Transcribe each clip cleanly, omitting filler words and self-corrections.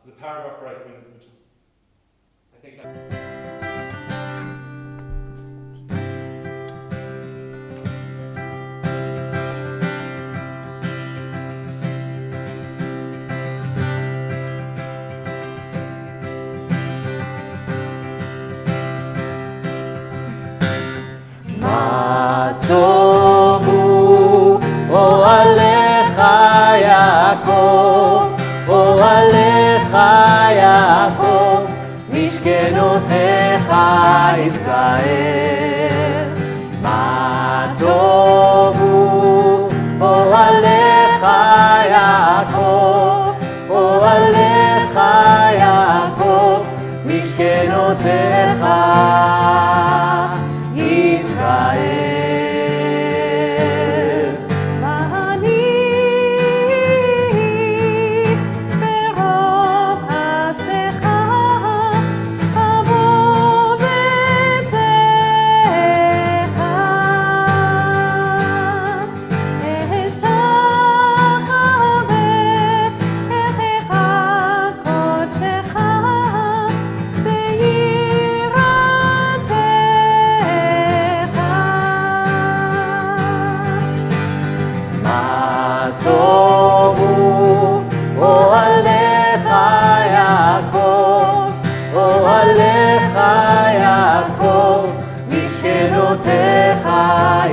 there's a paragraph break which I think מה טובו אוהליך יעקב, אוהליך יעקב, משכנותיך ישראל. מה טובו אוהליך יעקב, אוהליך יעקב, משכנותיך ישראל.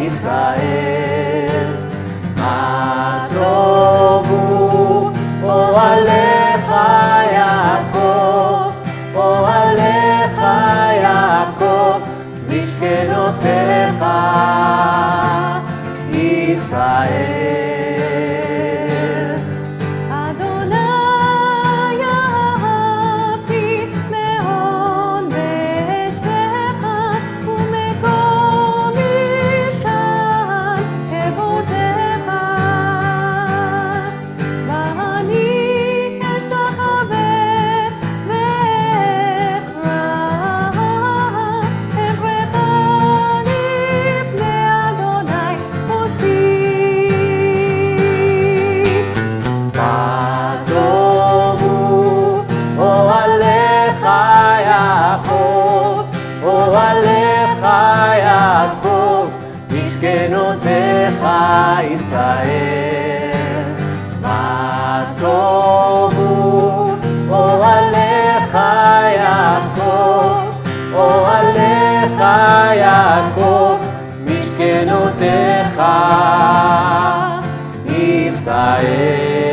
ישראל. מה טובו אוהליך יעקב, אוהליך יעקב, משכנותיך ישראל. ישראל. מה טובו אוהליך יעקב, אוהליך יעקב, משכנותיך ישראל.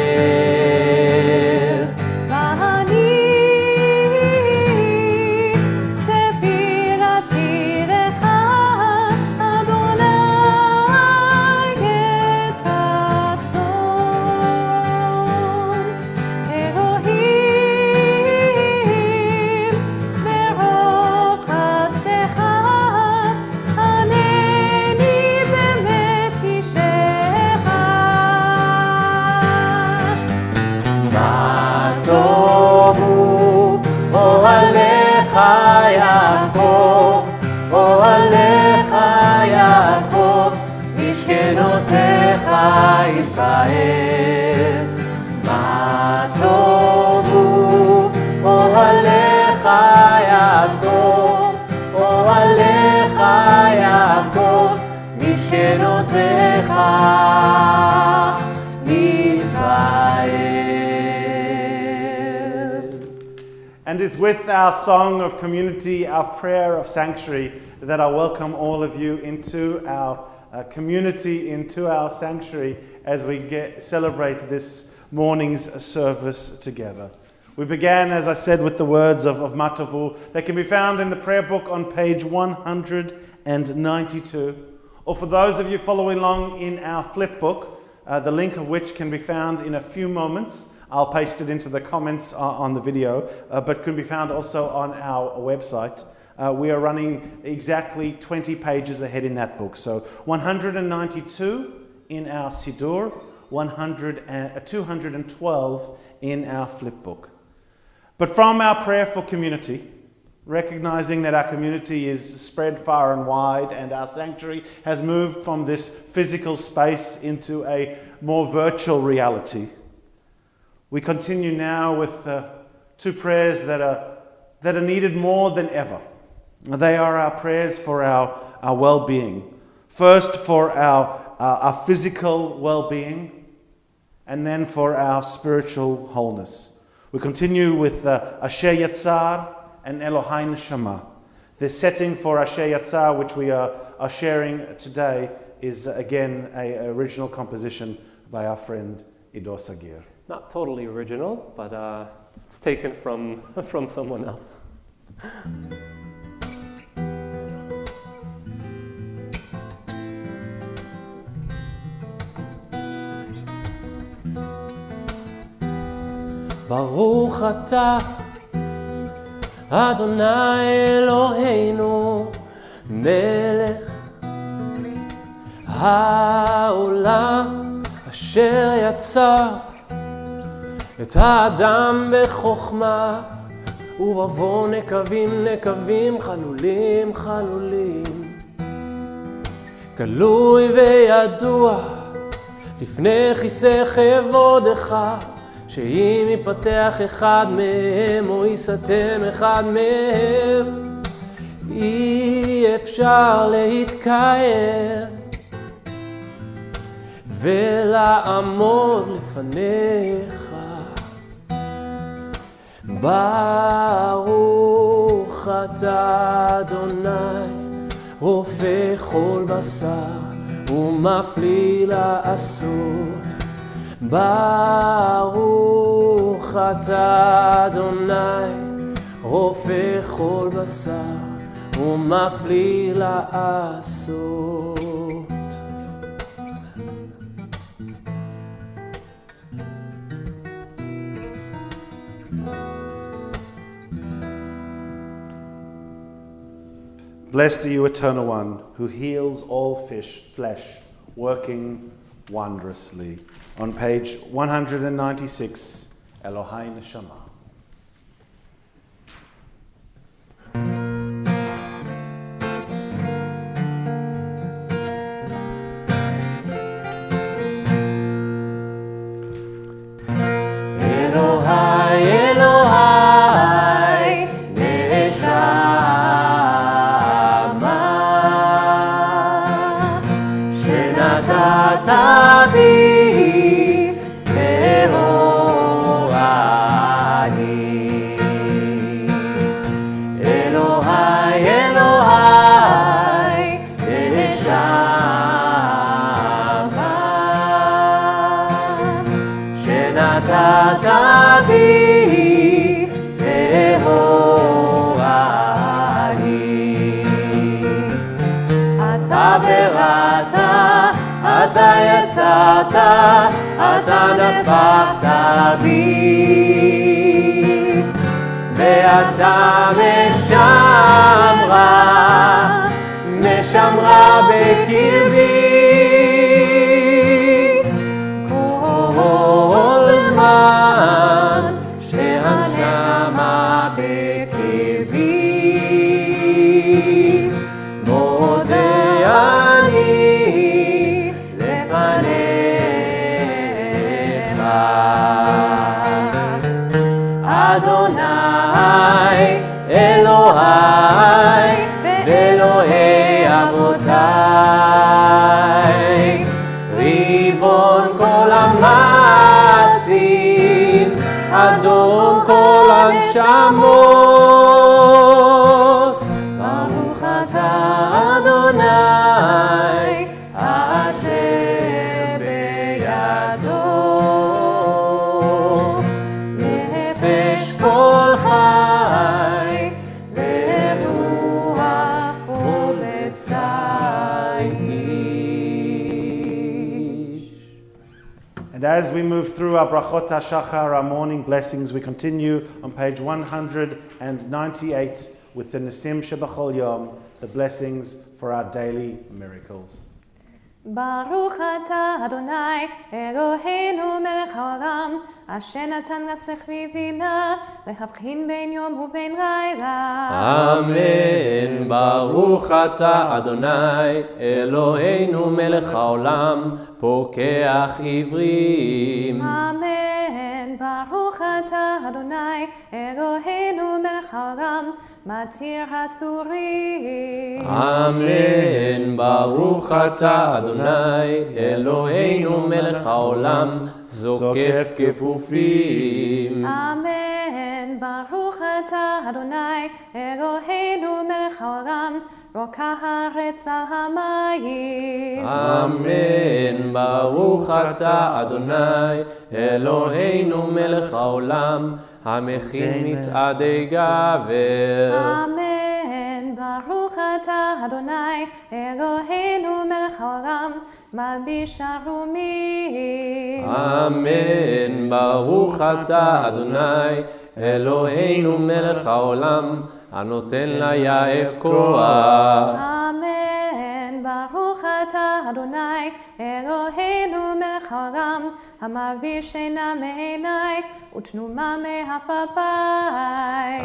אוהליך יעקב, אוהליך יעקב, משכנותיך ישראל. מה טובו אוהליך יעקב, אוהליך יעקב, משכנותיך ישראל. And it's with our song of community, our prayer of sanctuary, that I welcome all of you into our community, into our sanctuary, as we celebrate this morning's service together. We began, as I said, with the words of Ma Tovu. They can be found in the prayer book on page 192. Or for those of you following along in our flip book, the link of which can be found in a few moments. I'll paste it into the comments on the video, but can be found also on our website. We are running exactly 20 pages ahead in that book. So 192 in our Siddur, 212 in our flip book. But from our prayer for community, recognizing that our community is spread far and wide and our sanctuary has moved from this physical space into a more virtual reality, we continue now with two prayers that are needed more than ever. They are our prayers for our well-being. First, for our physical well-being, and then for our spiritual wholeness. We continue with Asher Yatzar and Elohai Neshama. The setting for Asher Yatzar, which we are sharing today, is again an original composition by our friend Ido Sagir. Not totally original, but it's taken from someone else. ברוך אתה, אדוני אלוהינו, מלך העולם, אשר יצר את האדם בחוכמה, ובבוא נקבים נקבים, חלולים חלולים. גלוי וידוע לפני כיסא כבודך, שאם ייפתח אחד מהם או ייסתם אחד מהם, אי אפשר להתקיים ולעמוד לפניך. ברוך אתה אדוני, רופא כל בשר ומפליא לעשות. ברוך אתה אדוני, רופא כל בשר ומפליא לעשות. Blessed are you, Eternal One, who heals all flesh, working wondrously. On page 196, Elohai Neshama. אתה יצאת, אתה נפחת בי, ואתה משמרה בקרבי, כל זמן שהנשמה בקרבי, מודה אדוני אלוהי ואלוהי אבותיי, ריבון כל המעשים, אדון כל הנשמות. ברוך אתה אדוני אשר בידו נפש כל חי ורוח כל איש. And as we move through our brachot hashachar, our morning blessings, we continue on page 198 with the Nisim Shebachol Yom, the blessings for our daily miracles. ברוך אתה אדוני אלוהינו מלך העולם, אשר נתן לשכל ובינה להבחין בין יום ובין לילה. אמן. ברוך אתה אדוני אלוהינו מלך העולם, פוקח עיוורים. אמן. ברוך אתה אדוני אלוהינו מלך העולם מתיר הסורים. אמן. ברוך אתה אדוני אלוהינו מלך העולם זוקף כפופים. אמן. ברוך אתה אדוני אלוהינו מלך העולם רוקע הארץ על המים. אמן. ברוך אתה אדוני אלוהינו מלך העולם המכין מצעדי גבר. אמן. ברוך אתה אדוני אלוהינו מלך העולם מלביש ערומים. אמן. ברוך אתה אדוני אלוהינו מלך העולם הנותן ליעף כוח. אמן. ברוך אתה אדוני אלוהינו מלך העולם המעביר שינה מעיני ותנומה מעפעפי.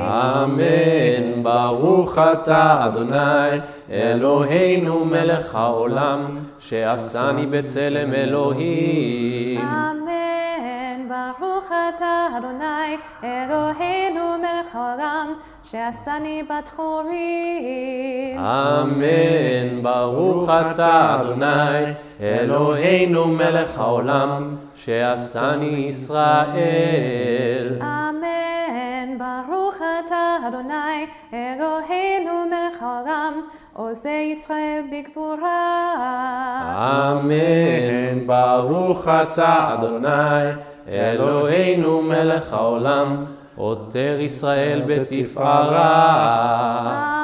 אמן. ברוך אתה אדוני אלוהינו מלך העולם שעשני בצלם אלוהים. אמן. ברוך אתה אדוני אלוהינו מלך העולם שעשני בת חורים. אמן. ברוך אתה אדוני אלוהינו מלך העולם שעשני ישראל. אמן. ברוך אתה אדוני אלוהינו מלך העולם עושה ישראל בגבורה. אמן. ברוך אתה אדוני אלוהינו מלך העולם עוטר ישראל בתפארה.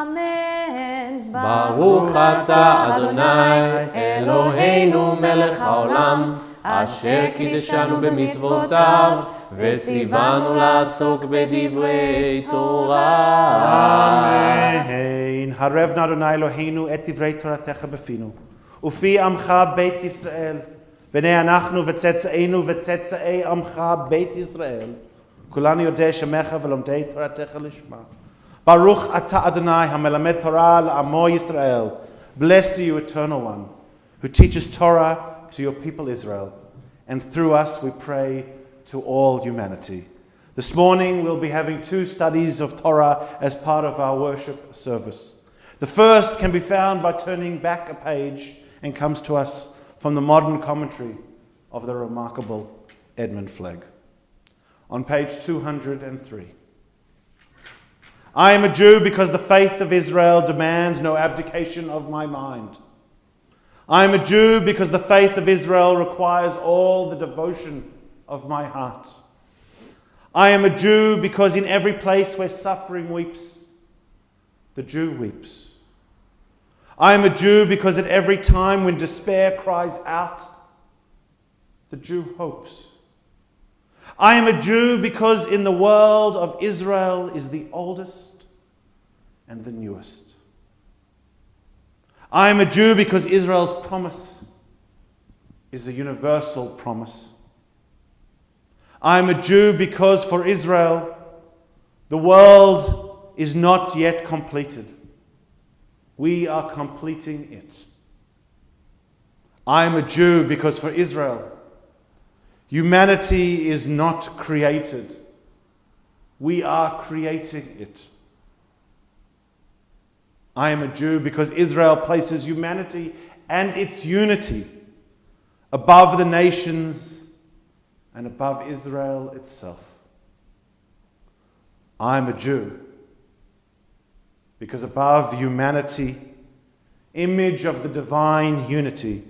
אמן. ברוך אתה אדוני אלוהינו מלך העולם אשר קידשנו במצוותיו וציוונו לעסוק בדברי תורה. אמן. הרב נא אדוני אלוהינו את דברי תורתך בפינו ופי עמך בית ישראל והנה אנחנו וצאצאינו וצאצאי עמך בית ישראל כולנו יודעי שמך ולומדי תורתך לשמה. ברוך אתה אדוני המלמד תורה לעמו ישראל. Blessed are you, eternal one, who teaches Torah to your people Israel, and through us we pray to all humanity. This morning we'll be having 2 studies of Torah as part of our worship service. The first can be found by turning back a page and comes to us from the modern commentary of the remarkable Edmund Flegg. On page 203. I am a Jew because the faith of Israel demands no abdication of my mind. I am a Jew because the faith of Israel requires all the devotion of my heart. I am a Jew because in every place where suffering weeps, the Jew weeps. I am a Jew because at every time when despair cries out, the Jew hopes. I am a Jew because in the world of Israel is the oldest and the newest. I am a Jew because Israel's promise is a universal promise. I am a Jew because for Israel the world is not yet completed. We are completing it. I am a Jew because for Israel humanity is not created. We are creating it. I am a Jew because Israel places humanity and its unity above the nations and above Israel itself. I am a Jew because above humanity, image of the divine unity,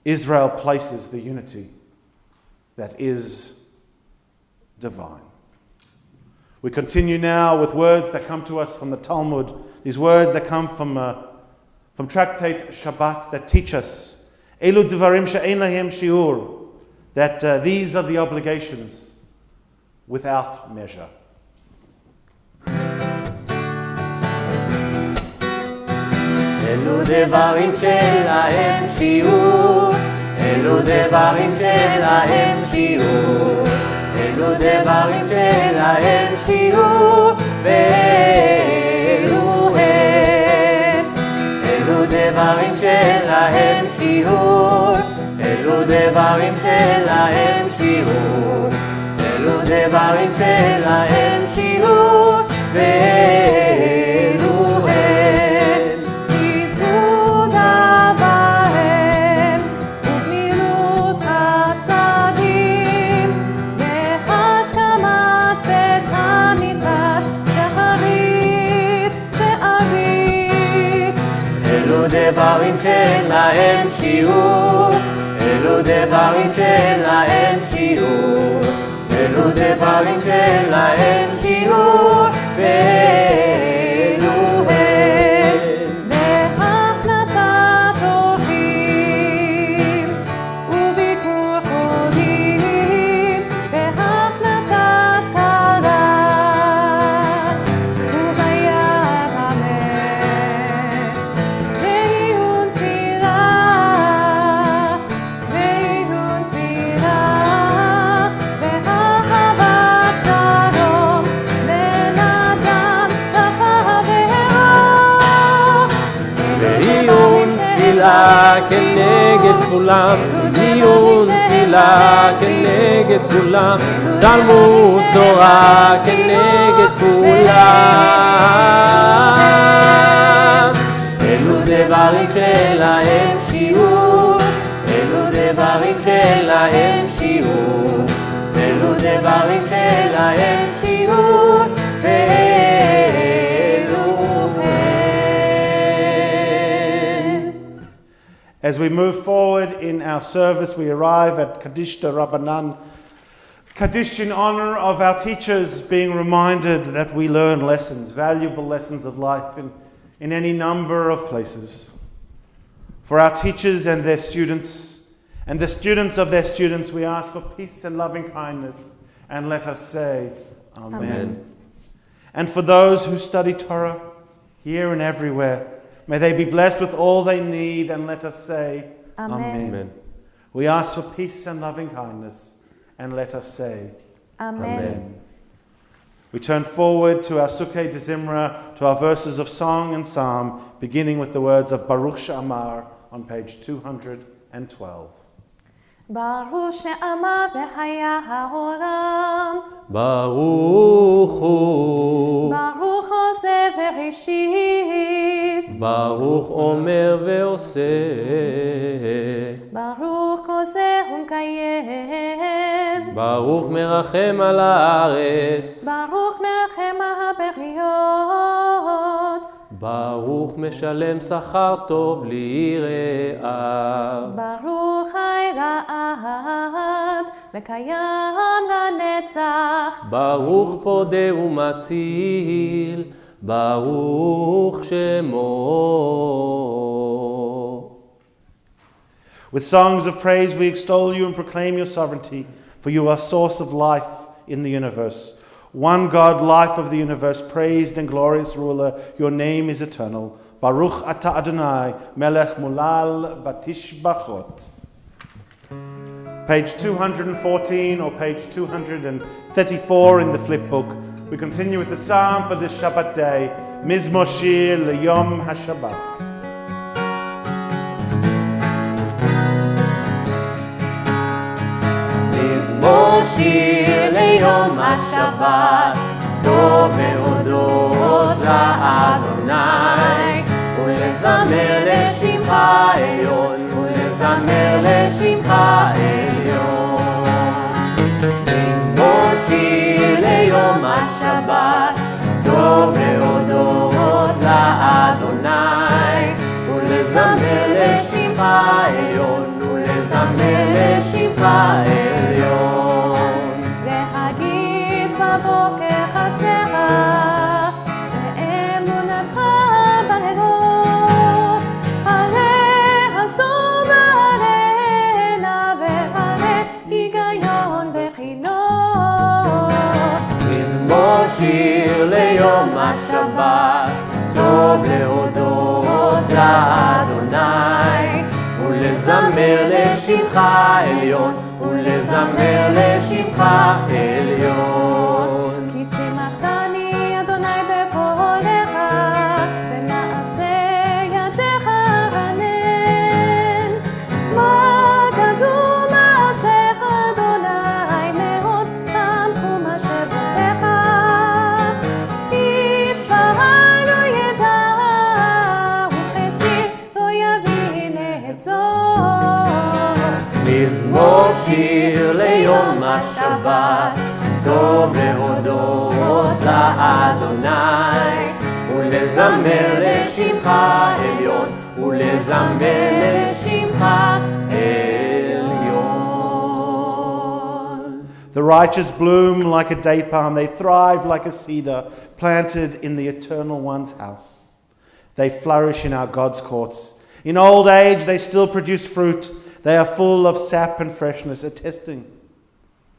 Israel places the unity that is divine. We continue now with words that come to us from the Talmud, these words that come from Tractate Shabbat that teach us Elu Devarim she'ein lahem shiur, that these are the obligations without measure. אלו דברים שלהם שיעור, אלו דברים שלהם שיעור, אלו דברים שלהם שיעור, ואלו הם. אלו דברים שלהם שיעור, אלו דברים שלהם שיעור, אלו דברים שלהם שיעור ואלו הם. כיבוד אב ואם וגמילות חסדים והשכמת בית המדרש שחרית וערבית. אלו דברים שלהם שיעור, אלו דברים שלהם שיעור, אלו דברים שלהם שיעור ואלו הם. בהכנסת אורחים וביקור חולים בהכנסת כלה וביד המת בעיון תפילה ואהבת שלום בין אדם לחברו. בעיון תפילה כנגד כולם, בעיון תפילה כנגד כולם, תלמוד תורה כנגד כולם. אלו דברים שלהם שיעור, אלו דברים שלהם שיעור, אלו דברים שלהם שיעור ואלו הם. As we move forward in our service, we arrive at Kaddish Rabbanan, Kaddish in honor of our teachers, being reminded that we learn lessons, valuable lessons of life in any number of places. For our teachers and their students, and the students of their students, we ask for peace and loving kindness, and let us say, Amen. Amen. And for those who study Torah, here and everywhere, may they be blessed with all they need, and let us say, Amen. Amen. We ask for peace and loving kindness, and let us say, Amen. We turn forward to our Sukkah de Zimra, to our verses of song and psalm, beginning with the words of Baruch She'amar on page 212. ברוך שאמר והיה העולם, ברוך הוא, ברוך עושה וראשית, ברוך אומר ועושה, ברוך כוסה ומקיים, ברוך מרחם על הארץ, ברוך מרחם על הבריות, ברוך משלם שכר טוב ליראיו, ברוך חי לעד וקיים לנצח, ברוך פודה ומציל, ברוך שמו. With songs of praise, we extol you and proclaim your sovereignty, for you are source of life in the universe. One God, life of the universe, praised and glorious ruler, your name is eternal. Baruch ata Adonai, melech mulal batishbachot. Page 214 or page 234 in the flip book. We continue with the psalm for this Shabbat day, Mizmor Shir Leyom HaShabbat. מזמור שיר ליום השבת, טוב להודות לאדוני, ולזמר לשמך עליון, ולזמר לשמך עליון. מזמור שיר ליום השבת, טוב להודות לאדוני, ולזמר לשמך עליון, ולזמר לשמך עליון. להגיד בבוקר חסדך ואמונתך בלילות, הרי עשו בעלינה והרי היגיון בחינות. מזמור שיר ליום השבת, טוב להודות לאדוני, ולזמר לשמך עליון, ולזמר לשמך עליון. כי שימחתני אדוני בפועלך, ונעשה ידיך רנן. מה גדול מעשיך אדוני, מאוד תמכו ולזמר לשמך עליון, ולזמר לשמך עליון. The righteous bloom like a date palm. They thrive like a cedar planted in the Eternal One's house. They flourish in our God's courts. In old age, they still produce fruit. They are full of sap and freshness, attesting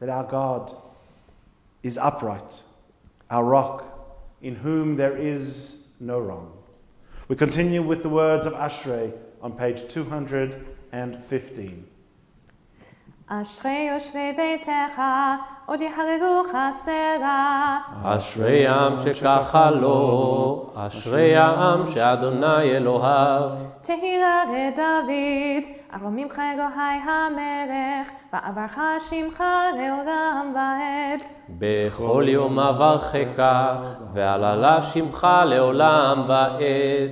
that our God is upright, our rock, in whom there is no wrong. We continue with the words of Ashrei on page 215. אשרי יושבי ביתך, עוד יחגגוך סרה. אשרי העם שככה לו, אשרי העם שאדוני אלוהיו. תהילה לדוד, ארומים חגוהי המלך, ועברך שמך לעולם ועד. בכל יום אברכך, ועללה שמך לעולם ועד.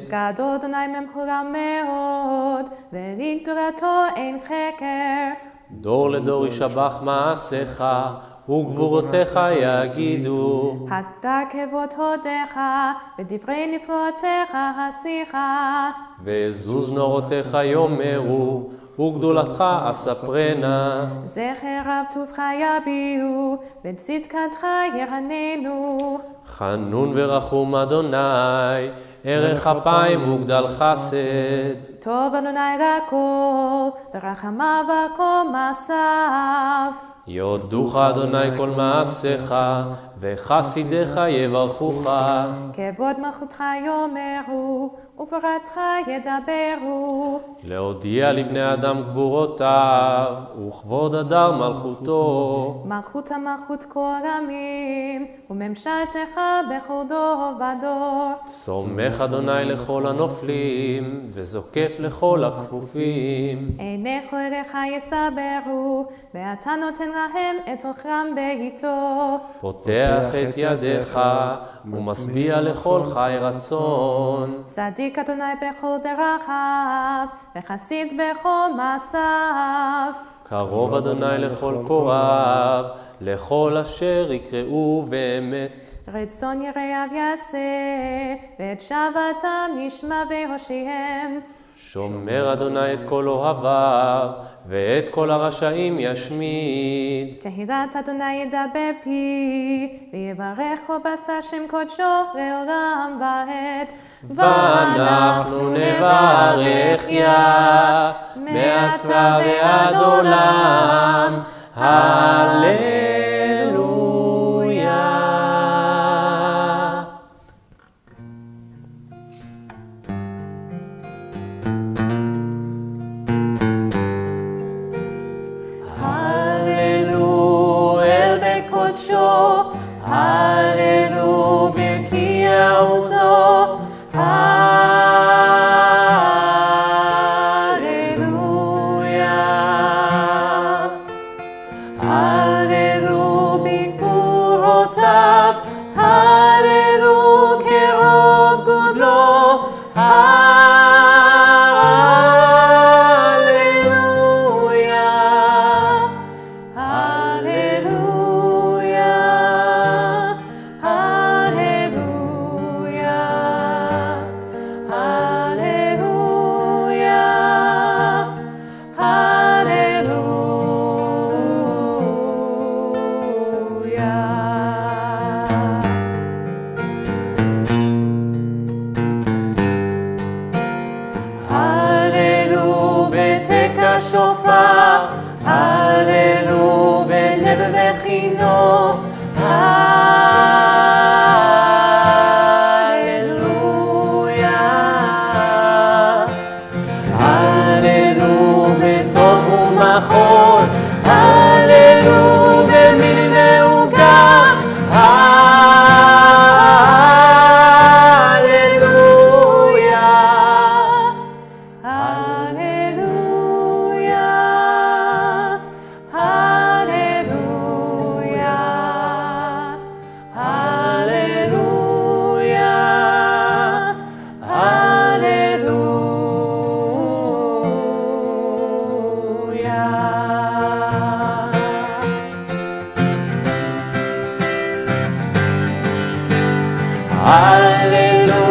גדול אדוני ממהורם מאוד, ולגדולתו אין חקר. דור לדור ישבח מעשיך, וגבורותיך יגידו. הגדר כבוד הודיך, ודברי נפלאותיך השיחה. וזוז נורותיך יאמרו, וגדולתך אספרנה. זכר רב טובך יביעו, וצדקתך ירננו. חנון ורחום אדוני, ערך אפיים וגדל חסד. טוב אדוני לכל, ורחמיו וכל מעשיו. יודוך אדוני כל מעשיך, וחסידיך יברכוך. כבוד מלכותך יאמרו, וגבורתך ידברו. להודיע לבני אדם גבורותיו, וכבוד הדר מלכותו. מלכות המלכות כל עמים, וממשלתך בכל דור ודור. סומך אדוני לכל הנופלים, וזוקף לכל הכפופים. עיניך אליך יסברו, ואתה נותן להם את אוכלם בעיתו. פותח את ידיך, ומשביע לכל חי רצון. צדיק אדוני בכל דרכיו, וחסיד בכל מעשיו. קרוב אדוני לכל קוראיו, לכל אשר יקראו באמת. רצון יראיו יעשה, ואת שוועתם ישמע ויושיעם. שומר אדוני את כל אוהביו, ואת כל הרשעים ישמיד. תהילת אדוני ידבר פי, ויברך כל בשר שם קודשו לעולם ועד. ואנחנו נברך יה, מעתה ועד עולם, הללויה. הללו אל בקודשו, הללו ברקיע עוזו, הללויה. הללו בגבורותיו, הללו כרוב גודלו, הללויה. הללויה. הללויה. הללו בתקע שופר, הללו בנבל וכינור, הללויה. הללו בטוב ומחול, הללו במיל ועוגה, הללויה. הללויה. הללויה. הללויה. הללויה. הללו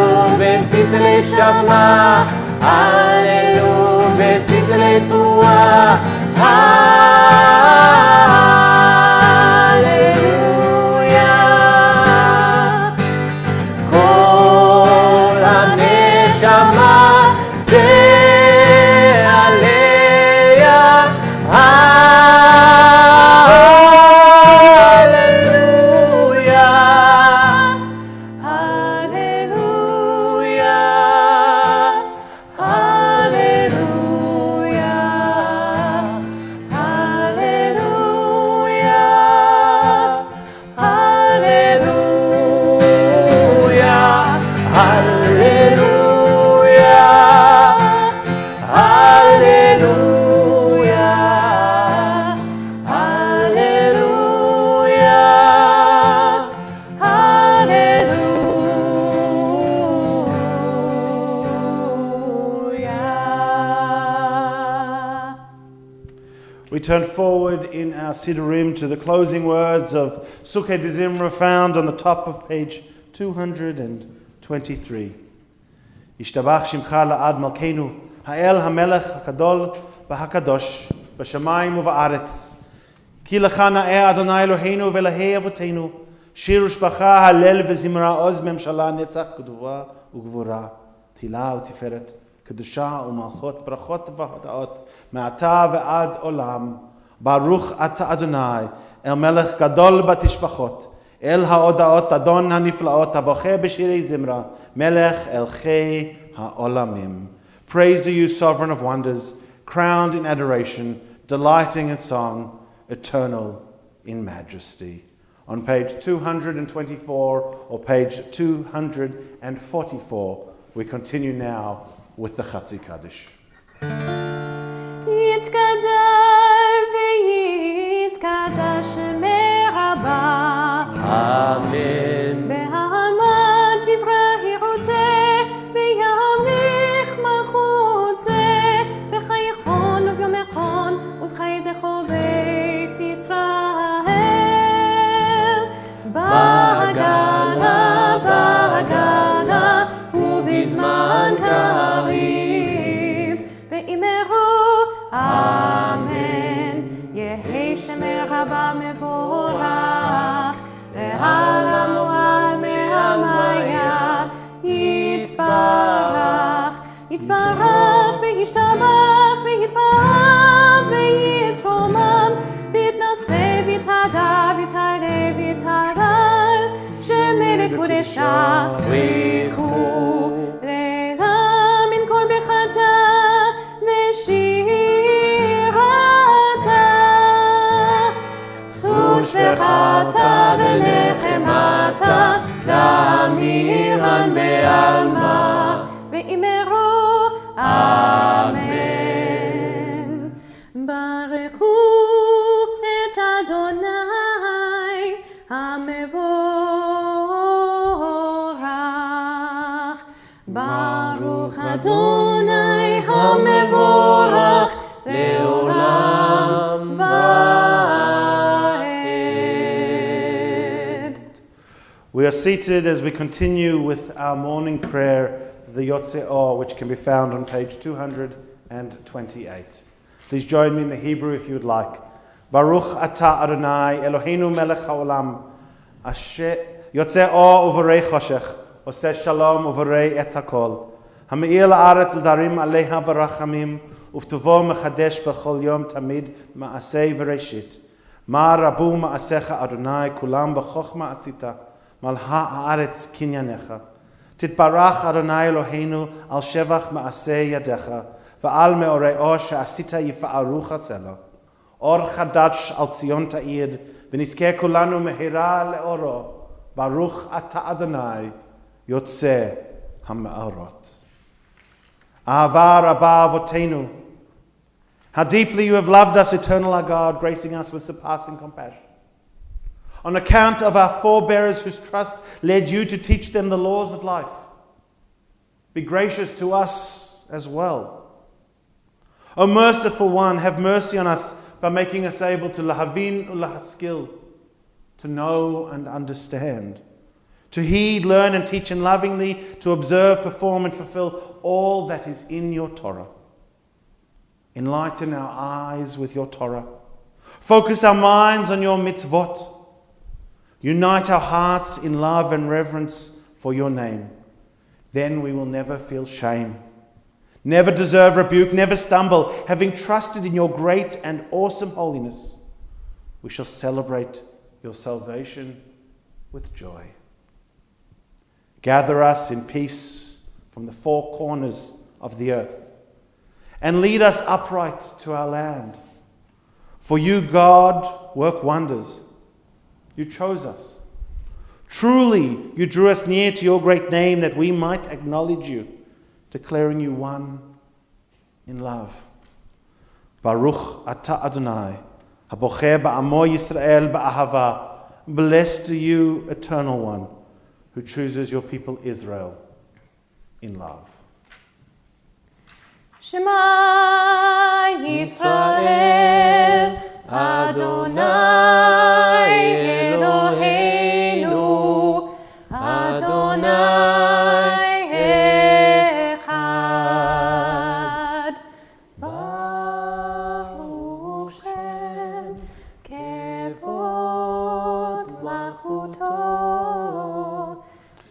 בצלצלי שמע, הללו בצלצלי תרועה, הללויה. כל הנשמה תהלליה, הללויה, הללויה, הללויה, הללויה, We turn forward in our Siddurim to the closing words of Sukkah de Zimra found on the top of page 223. Yishtabach Shimcha la'ad Malkeinu, Ha'el HaMelech HaKadol V'HaKadosh, B'Shamayim U'Va'aretz. Ki lecha na'eh Adonai Eloheinu v'Elahei Avotenu, Shir U'Shbacha Halel V'Zimra Oz Memshala Netzach Keduvah U'Gvura, Tila U'Tiferet, Kedusha U'Malchot, Brachot V'Hodaot, Me'ata Ve'ad Olam, Baruch Ata Adonai, El Melech Gadol Batishbachot, El Ha'odaot Adon HaNiflaot, Haboche B'Shirei Zimra, Melech El Chei HaOlamim. Praise to you, Sovereign of Wonders, crowned in adoration, delighting in song, eternal in majesty. On page 224 or page 244, we continue now with the Chatzi Kaddish. יתגדל ויתקדש מרבה. אמן. בהעמד דברי רוצה, בימליך מלכותה, בחייכון וביומכון, ובחייתכו בית ישראל. בהגנה, בהגנה, ובזמן קריב, ואמרו אמן. יהי שמר הבא מבורך, והעלם מועל מהמיה, יתברך, יתברך וישתבח ויתפאר ויתרומם, ויתנשא ויתהדר ויתעלה ויתהלל, שמי לקודשה ברכו לילה מן כל בחטא ושירתה, ושפחתה ונחמתה תמירן בעלמה, ואמרו אמן. ברכו את אדוני המבורך, ברוך אדוני המבורך לעולם ועד. We are seated as we continue with our morning prayer, the Yotze'or, which can be found on page 228. Please join me in the Hebrew if you would like. Baruch Ata Adonai Eloheinu Melech HaOlam, Asher Yotze'or uvarei choshech, Oseh Shalom uvarei et hakol, Ha'me'ir la'aretz l'darim aleha v'rachamim, Uvtovo mechadesh b'chol yom tamid ma'asei v'reshit. Ma rabu ma'asecha Adonai kulam b'chochma asita, Malha ha'aretz kinyanecha. Titbarach Adonai Eloheinu al shevach ma'asei yadecha, Va'al me'oreo she'asita yifa'aru chasela. Or chadash al Tzion ta'id, V'nizkeh kulanu mehira le'oro, Baruch Ata Adonai, Yotzeh ha'me'orot. Ahava Rabbah Avotenu, how deeply you have loved us, eternal our God, gracing us with surpassing compassion. On account of our forebears whose trust led you to teach them the laws of life, be gracious to us as well. O merciful one, have mercy on us by making us able to lahavin ulahaskil, to know and understand, to heed, learn, and teach, and lovingly to observe, perform, and fulfill all that is in your Torah. Enlighten our eyes with your Torah. Focus our minds on your mitzvot. Unite our hearts in love and reverence for your name. Then we will never feel shame, never deserve rebuke, never stumble. Having trusted in your great and awesome holiness, we shall celebrate your salvation with joy. Gather us in peace from the four corners of the earth, and lead us upright to our land. For you, God, work wonders. You chose us. Truly, you drew us near to your great name that we might acknowledge you, declaring you one in love. Baruch atah Adonai, habocher ba'amo Yisrael ba'ahava. Blessed are you, Eternal One, who chooses your people Israel in love. Shema Yisrael, Adonai Eloheinu, Adonai Echad. Baruch Shem Kevod Malchuto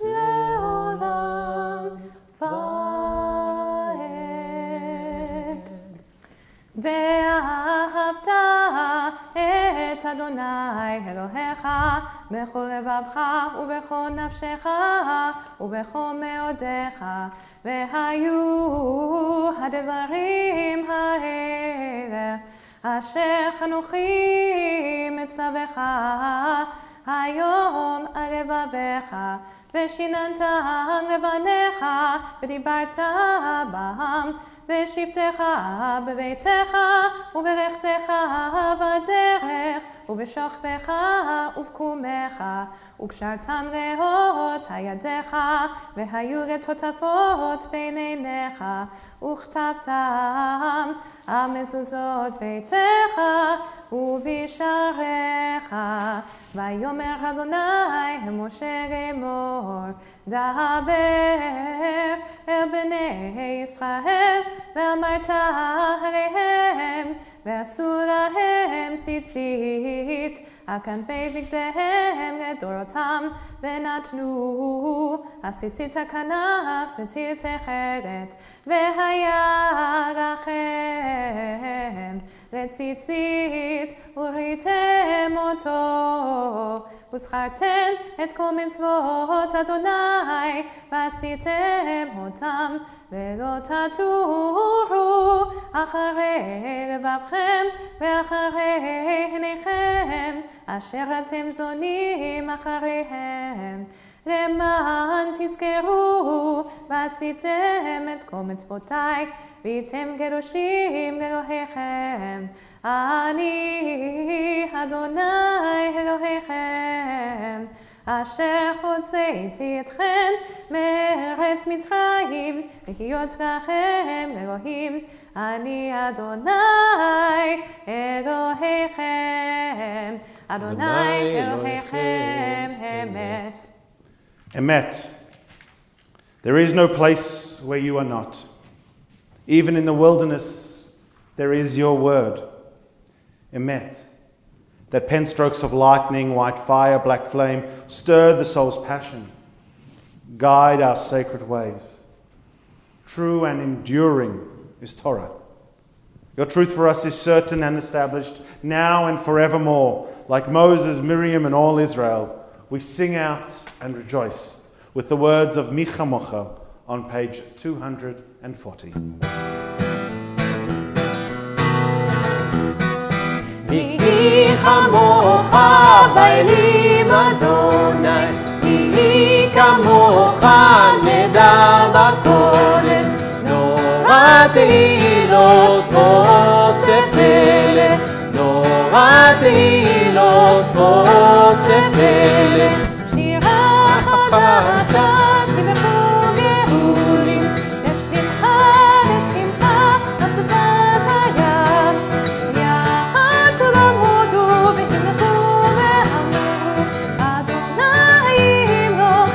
Leolam Vaed. ואהבת את אדוני אלוהיך בכל לבבך ובכל נפשך ובכל מאודיך, והיו הדברים האלה אשר חנוכים מצווך היום על לבביך, ושיננתם לבניך ודיברת בם בשבתך בביתך ובלכתך בדרך ובשוכבך ובקומך, וקשרתם לאות ידיך והיו לטוטפות בין עיניך, וכתבתם על מזוזות ביתך ובשעריך. ויאמר אדוני אל משה לאמור, דבר אל בני ישראל ואמרת עליהם, ועשו להם ציצית על כנפי בגדיהם לדורותם, ונתנו הציצית הכנף בטיל תכלת, והיה לכם לציצית וראיתם אותו, וזכרתם את כל מצוות אדוני ועשיתם אותם, ולא תטורו אחרי לבבכם ואחרי עיניכם אשר אתם זונים אחריהם, למען תזכרו ועשיתם את כל מצוותיי והייתם קדושים לאלוהיכם. אני אדוני אלוהיכם אשר הוצאתי אתכם מארץ מצרים להיות לכם אלוהים. אני אדוני אלוהיכם, אדוני אלוהיכם אמת. Emet. There is no place where you are not. Even in the wilderness, there is your word. Emet. That pen strokes of lightning, white fire, black flame, stir the soul's passion. Guide our sacred ways. True and enduring is Torah. Your truth for us is certain and established now and forevermore. Like Moses, Miriam, and all Israel, we sing out and rejoice with the words of Mi Chamocha on page 240. Mi Chamocha Ba'elim Adonai, Mi Kamocha Neda B'Kodesh, Norat Tehilot Moshe Peleh, Norat Tehilot Moshe Peleh. חדשה שבחו גאולים, לשמך, לשמך, לשפת הים. יחד כולם הודו והמלכו ואמרו, אדוני ימלוך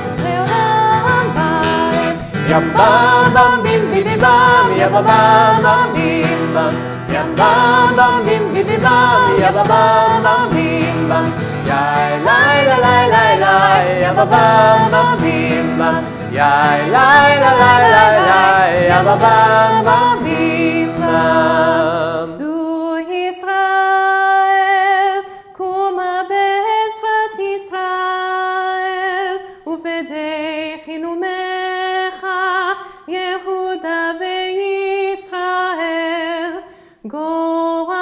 Yam bam bam bim bidi bam, yam bam bam bim bam. Yam bam bam bim bidi bam, yam bam bam bim bam. Yai lai la lai lai lai, yam bam bam bim bam. Yai lai la lai lai lai, yam bam bam bim bam. Zu Israel, kuma be'ezrat Israel, ופדחנו ממך, יהודה וישראל, גורלנו,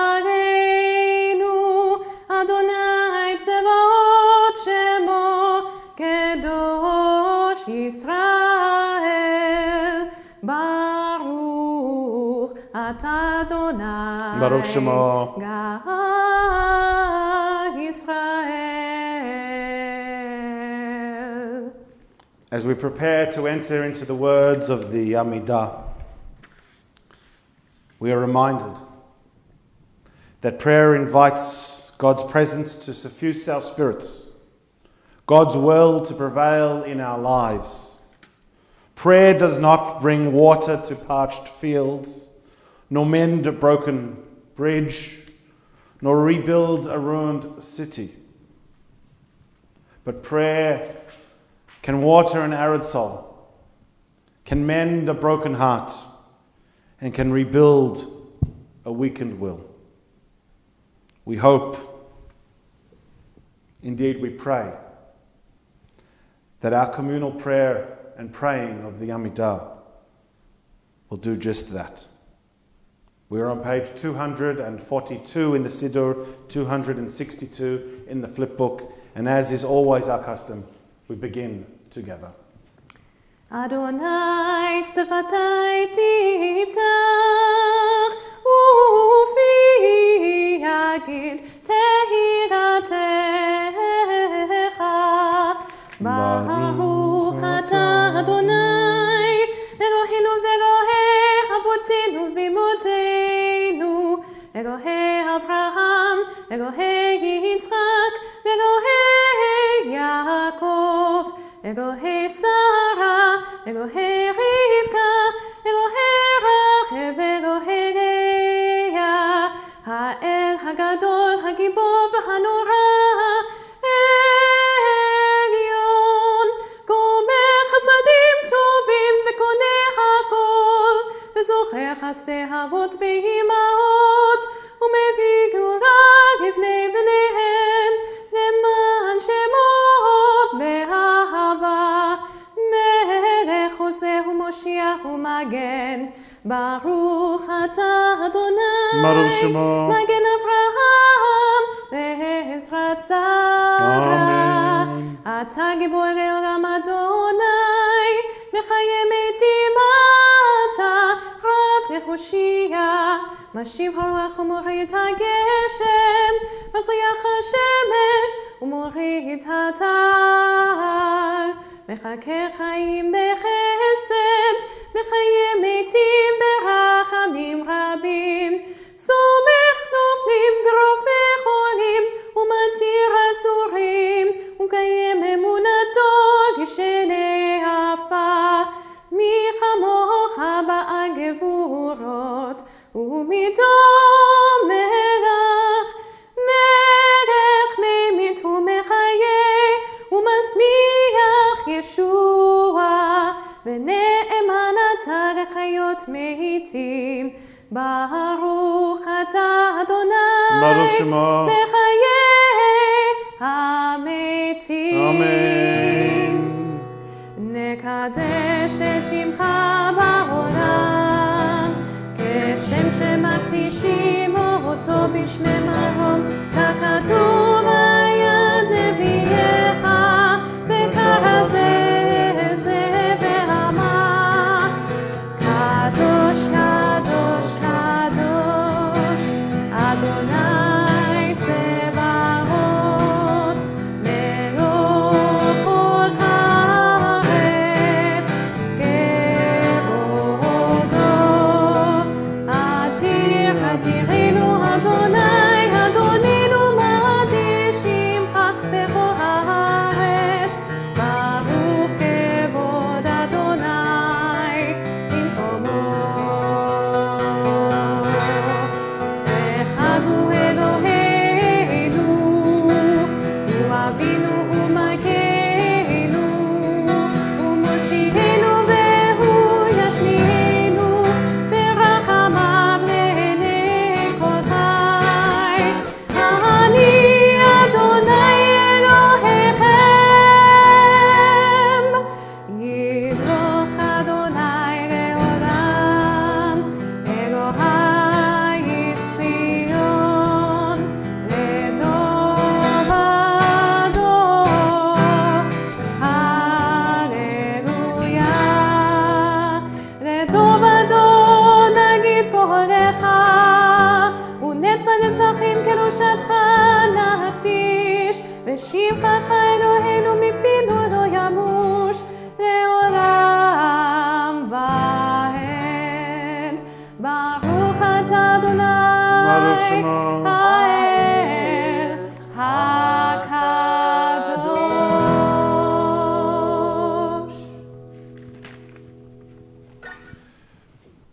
אדוני צבאות שמו, קדוש ישראל, ברוך אתה אדוני, ברוך שמו. גאל ישראל. As we prepare to enter into the words of the Amidah, we are reminded that prayer invites God's presence to suffuse our spirits, God's will to prevail in our lives. Prayer does not bring water to parched fields, nor mend a broken bridge, nor rebuild a ruined city. But prayer can water an arid soul, can mend a broken heart, and can rebuild a weakened will. We hope, indeed we pray, that our communal prayer and praying of the Amidah will do just that. We are on page 242 in the Siddur, 262 in the flip book, and as is always our custom, we begin together. Adonai שפתי תפתח ופי יגיד תהילתך ברוך אתה אדוני אלוהינו ואלוהי אבותינו ואמותינו אלוהי אברהם אלוהי יצחק ואלוהי יעקב אלוהי שרה, אלוהי רבקה, אלוהי רחל, אלוהי לאה, האל הגדול, הגיבור והנורא, עליון, גומר חסדים טובים וקונה הכל, וזוכר חסדי אבות באימהות, ומביא גאולה לבני בניהם, למען שמו באהבה, מלך עושה ומושיע ומגן, ברוך אתה אדוני, ברוך שמו. מגן אברהם בעזרת שרה. אמן. אתה גיבור לעולם אדוני, מחיי מתים אתה רב להושיע, משיב הרוח ומוריד הגשם, מזריח השמש ומוריד הטל, מחכה חיים בחסד, מחיי מתים ברחמים רבים, סומך נופלים ורופא חולים, ומתיר אסורים, ומקיים אמונתו ישני עפר, מי כמוך בעל גבורות, ומיתו מלך, מלך ממית ומחיה, ומשמיח ישוע, ונאמן אתה לחיות מתים, ברוך אתה אדוני, ברוך שמו. מחיי המתים. אמן. נקדש את שמך בעולם, כשם שמקדישים אותו בשמי מרום, ככתוב היה נביאך, וכזה זה ואמר, קדוש קדוש קדוש, אדוני צבאות, מלוך כל הארץ, כבודו, אדיר אדירנו אדוני, אדונינו מאדיר.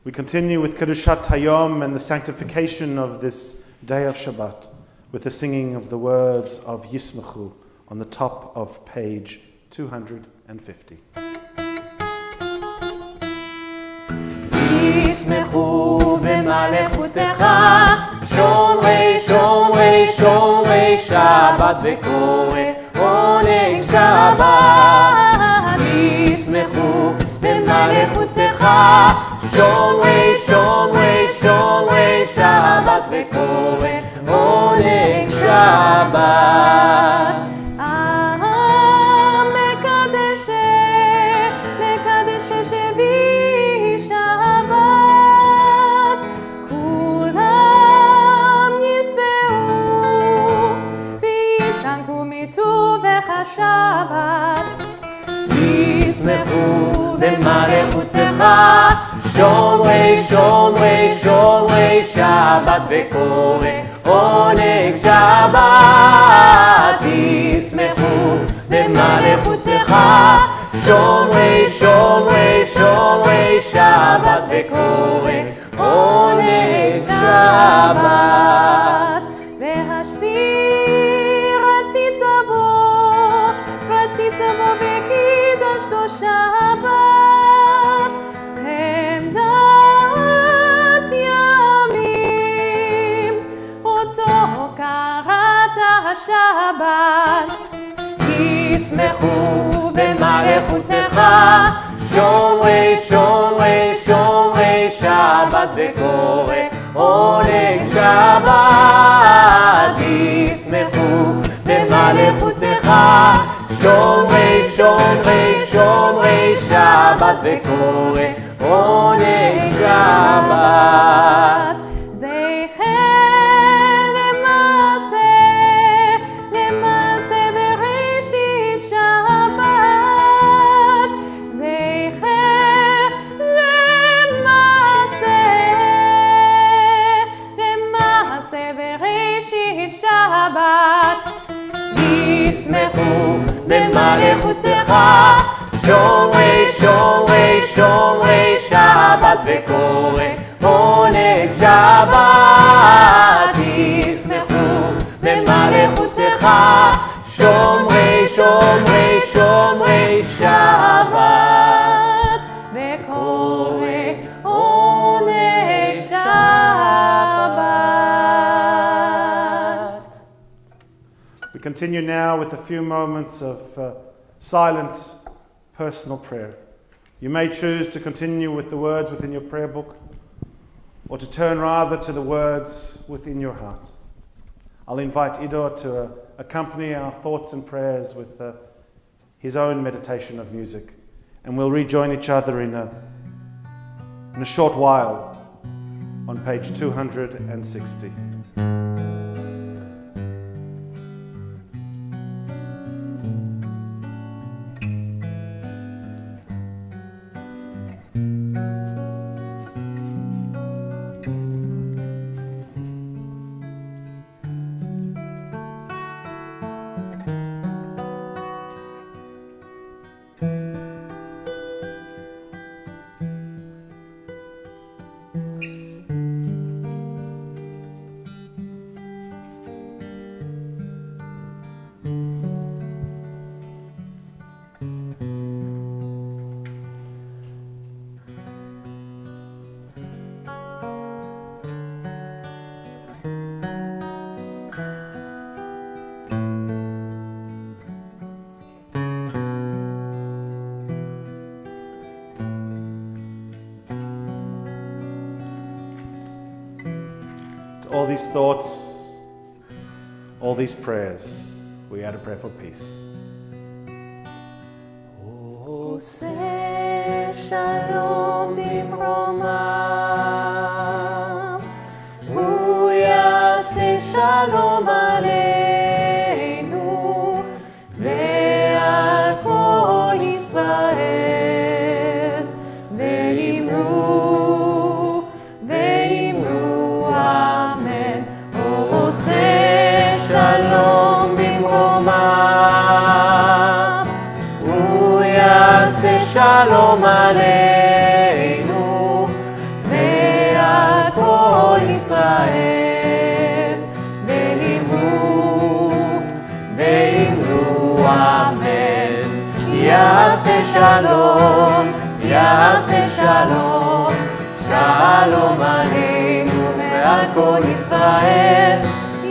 We continue with Kedushat Hayom and the sanctification of this day of Shabbat with the singing of the words of Yismachu on the top of page 250. ישמחו במלכותך, שומרי שומרי שומרי שבת וקורא עונג שבת. ישמחו במלכותך, שומרי שומרי שומרי שבת וקורא עונג שבת. שבת ישמחו במלכותך, שומרי שומרי שומרי שבת וקורא עונג שבת. ישמחו במלכותך, שומרי שומרי שומרי שבת וקורא עונג שבת. וקידשתו שבת, עמדת ימים, אותו קראת השבת. ישמחו במלכותך, שומרי שומרי שומרי שבת וקורא עונג שבת. ישמחו במלכותך, שומרי שומרי שומרי שבת וקורא עונג שבת. זכר למעשה, למעשה בראשית שבת. זכר למעשה, למעשה בראשית שבת. ישמחו במלכותך, שומרי שומרי שומרי שבת וקורא עונג שבת. ישמחו במלכותך, שומרי שומרי שומרי שבת וקורא עונג שבת. We continue now with a few moments of silent personal prayer. You may choose to continue with the words within your prayer book or to turn rather to the words within your heart. I'll invite Ido to accompany our thoughts and prayers with his own meditation of music, and we'll rejoin each other in a short while on page 260. All these thoughts, all these prayers, we add a prayer for peace. עושה שלום במרומיו, הוא יעשה שלום עלינו ועל כל ישראל, ואמרו אמן. עושה שלום במרומיו, הוא יעשה שלום עלינו ישראל. ואמרו אמן. יעשה שלום, יעשה שלום, שלום עלינו ועל כל ישראל.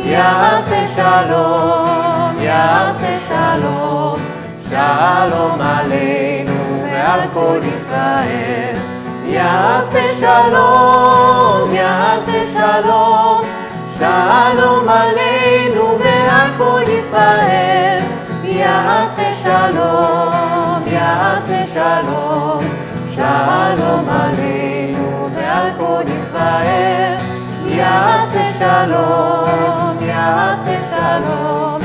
יעשה שלום, יעשה שלום, שלום עלינו ועל כל ישראל. יעשה שלום, יעשה שלום, שלום עלינו ועל כל ישראל. יעשה שלום, יעשה שלום, שלום עלינו ועל כל ישראל. יעשה שלום, יעשה שלום,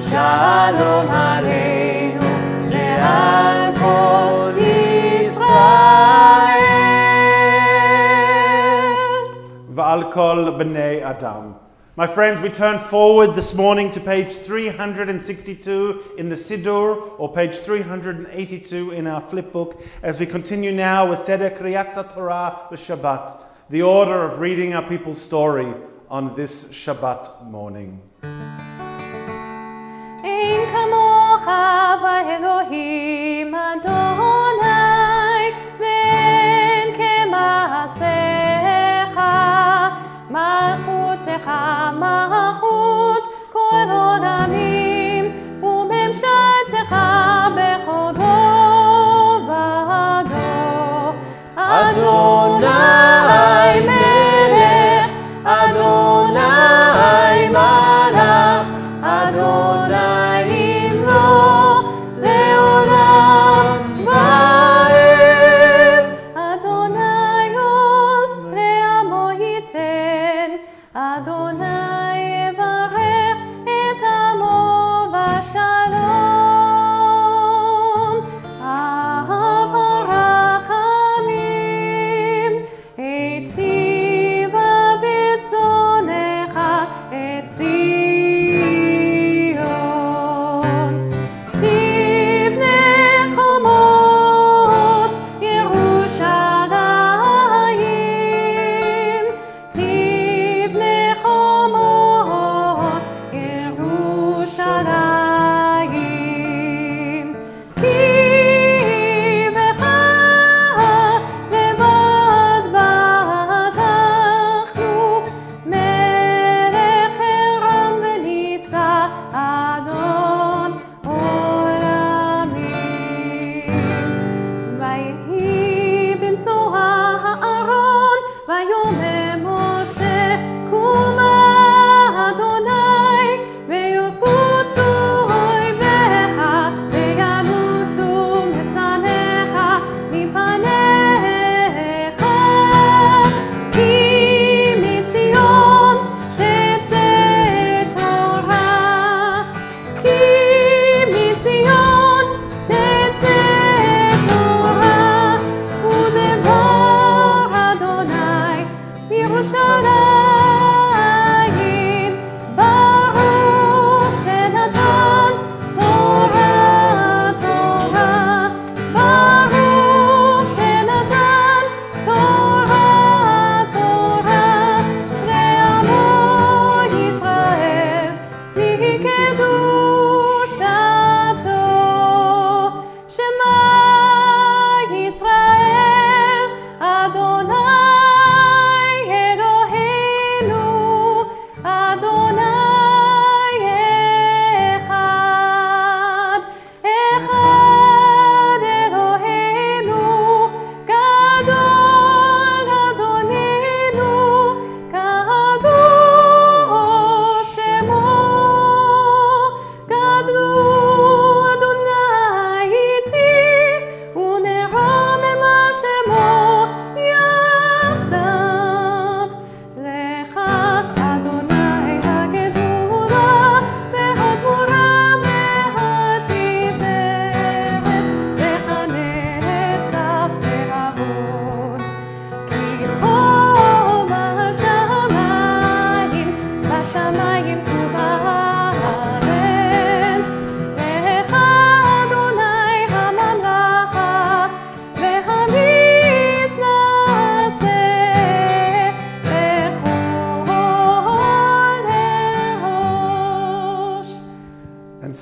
שלום עלינו ועל כל ישראל. ועל כל בני אדם. My friends, we turn forward this morning to page 362 in the Siddur, or page 382 in our flip book, as we continue now with Seder Kriyat Torah Shabbat, the order of reading our people's story on this Shabbat morning. אין כמוך באלוהים אדוני, ואין כמעשיך. מלכותך מלכות כל עולמים, וממשלתך בכל דור ודור. אדוני מלך, אדוני מלך, אדוני ימלוך לעולם.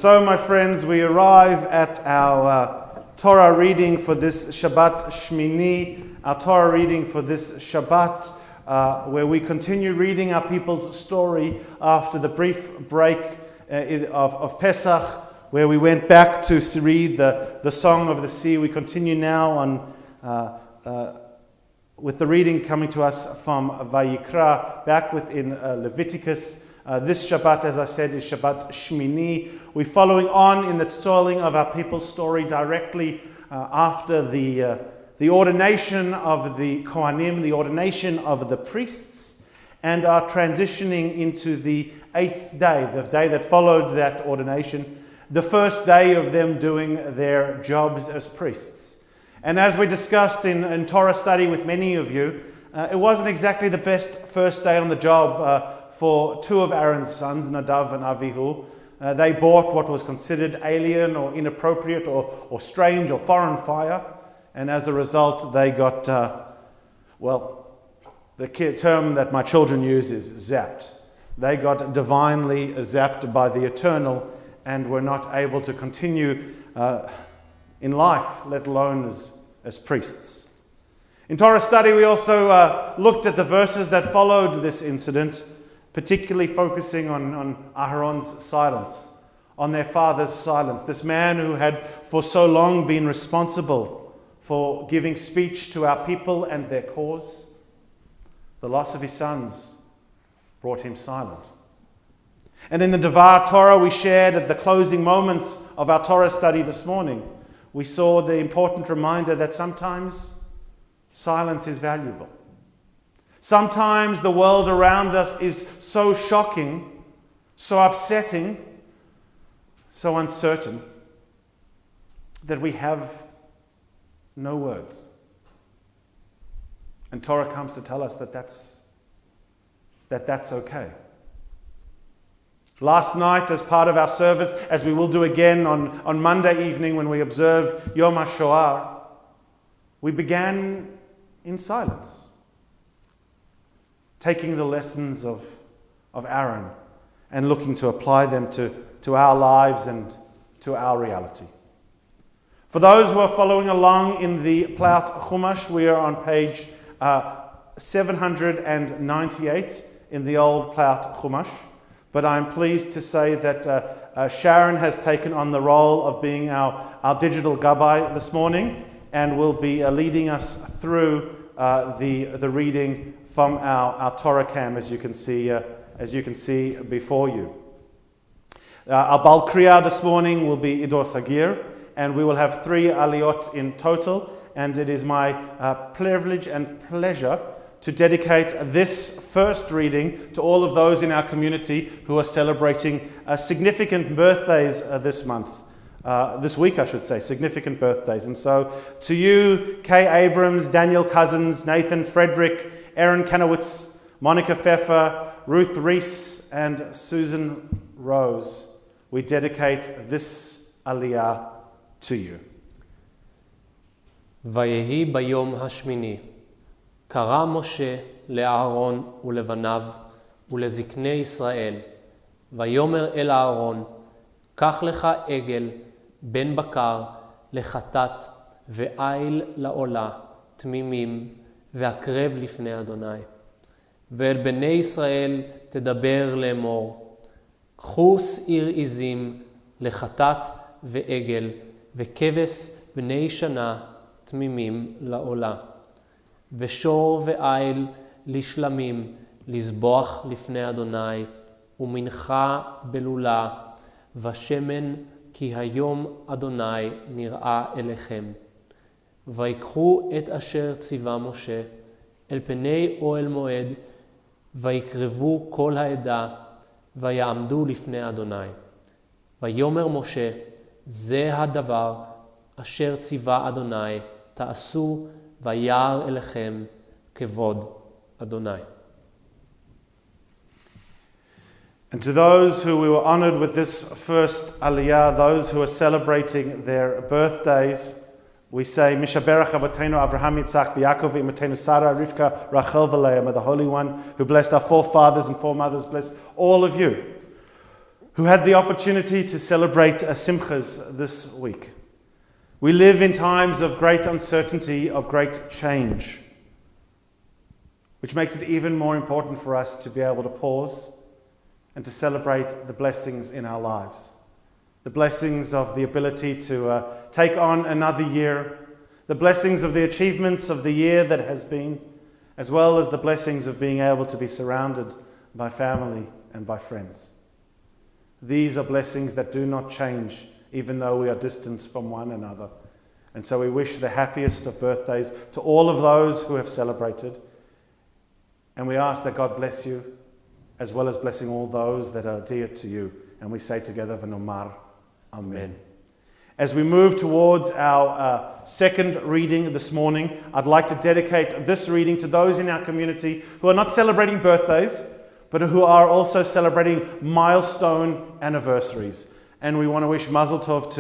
so, my friends, we arrive at our Torah reading for this Shabbat Shmini, our Torah reading for this Shabbat, where we continue reading our people's story after the brief break of Pesach, where we went back to read the Song of the Sea. We continue now on with the reading coming to us from Vayikra, back within Leviticus. This Shabbat, as I said, is Shabbat Shmini. We're following on in the telling of our people's story directly after the ordination of the Kohanim, the ordination of the priests, and are transitioning into the 8th day, the day that followed that ordination, the first day of them doing their jobs as priests. And as we discussed in Torah study with many of you, it wasn't exactly the best first day on the job for two of Aaron's sons, Nadav and Avihu. They brought what was considered alien or inappropriate or strange or foreign fire. And as a result, they got, the term that my children use is zapped. They got divinely zapped by the eternal and were not able to continue in life, let alone as priests. In Torah study, we also looked at the verses that followed this incident, particularly focusing on Aharon's silence, on their father's silence. This man who had for so long been responsible for giving speech to our people and their cause, the loss of his sons brought him silent. And in the Devar Torah we shared at the closing moments of our Torah study this morning, we saw the important reminder that sometimes silence is valuable. Sometimes the world around us is so shocking, so upsetting, so uncertain that we have no words. And Torah comes to tell us that that's okay. Last night, as part of our service, as we will do again on Monday evening when we observe Yom HaShoah, we began in silence, taking the lessons of Aaron and looking to apply them to our lives and to our reality. For those who are following along in the Plaut Chumash, we are on page 798 in the old Plaut Chumash. But I'm pleased to say that Sharon has taken on the role of being our digital gabbai this morning and will be leading us through the reading from our Torah cam, as you can see before you. Our Bal Kriya this morning will be Idor Sagir, and we will have 3 aliyot in total. And it is my privilege and pleasure to dedicate this first reading to all of those in our community who are celebrating significant birthdays this week, I should say, significant birthdays. And so to you, Kay Abrams, Daniel Cousins, Nathan Frederick, Aaron Kanowitz, Monica Pfeffer, Ruth Reese, and Susan Rose, we dedicate this aliyah to you. ויהי ביום השמיני, קרא משה לאהרון ולבניו ולזקני ישראל, ויאמר אל אהרון, קח לך עגל בן בקר לחטאת ועיל לעולה תמימים, והקרב לפני אדוני. ואל בני ישראל תדבר לאמור, קחו שעיר עזים לחטאת ועגל וכבש בני שנה תמימים לעולה, ושור ועיל לשלמים לזבוח לפני אדוני, ומנחה בלולה, ושמן כי היום אדוני נראה אליכם. ויקחו את אשר ציווה משה אל פני אוהל מועד, ויקרבו כל העדה, ויעמדו לפני אדוני. ויאמר משה, זה הדבר אשר ציווה אדוני, תעשו וירא אליכם כבוד אדוני. And to those who we were honored with this first aliyah, those who are celebrating their birthdays, we say, Mishaberach Avotenu Avraham Yitzchak v'Yakov Imatenu Sarah Rivka Rachel v'Leah. May the Holy One who blessed our forefathers and foremothers bless all of you. who had the opportunity to celebrate Simchas this week. We live in times of great uncertainty, of great change, which makes it even more important for us to be able to pause and to celebrate the blessings in our lives. The blessings of the ability to take on another year, the blessings of the achievements of the year that has been, as well as the blessings of being able to be surrounded by family and by friends. These are blessings that do not change even though we are distant from one another. And so we wish the happiest of birthdays to all of those who have celebrated. And we ask that God bless you, as well as blessing all those that are dear to you. And we say together, V'nomar, Amen. As we move towards our second reading this morning, I'd like to dedicate this reading to those in our community who are not celebrating birthdays, but who are also celebrating milestone anniversaries. And we want to wish Mazel Tov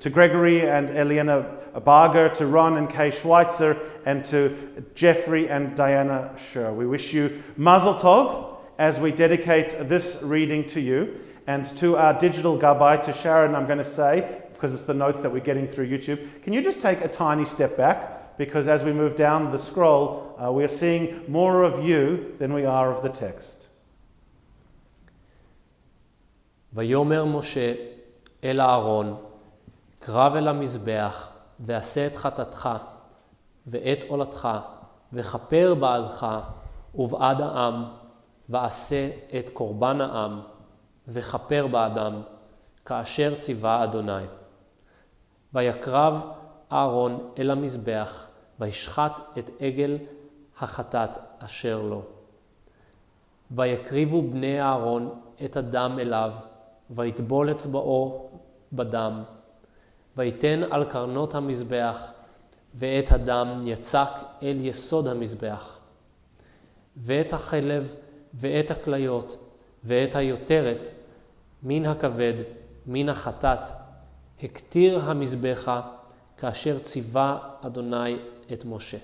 to Gregory and Eliana Barger, to Ron and Kay Schweitzer, and to Jeffrey and Diana Scher. We wish you Mazel Tov as we dedicate this reading to you. And to our digital gabbai, to Sharon, I'm going to say, because it's the notes that we're getting through YouTube, can you just take a tiny step back? Because as we move down the scroll, we are seeing more of you than we are of the text. ויאמר משה אל אהרון, קרב אל המזבח, ועשה את חטאתך, ואת עולתך, וכפר בעדך, ובעד העם, ועשה את קורבן העם, וכפר בעדם, כאשר ציווה אדוני. ויקרב אהרון אל המזבח, וישחט את עגל החטאת אשר לו. ויקריבו בני אהרון את הדם אליו, ויטבול אצבעו בדם, ויתן על קרנות המזבח, ואת הדם יצק אל יסוד המזבח. ואת החלב, ואת הכליות, ואת היותרת, מן הכבד, מן החטאת, הקטיר המזבחה, כאשר ציווה אדוני את משה.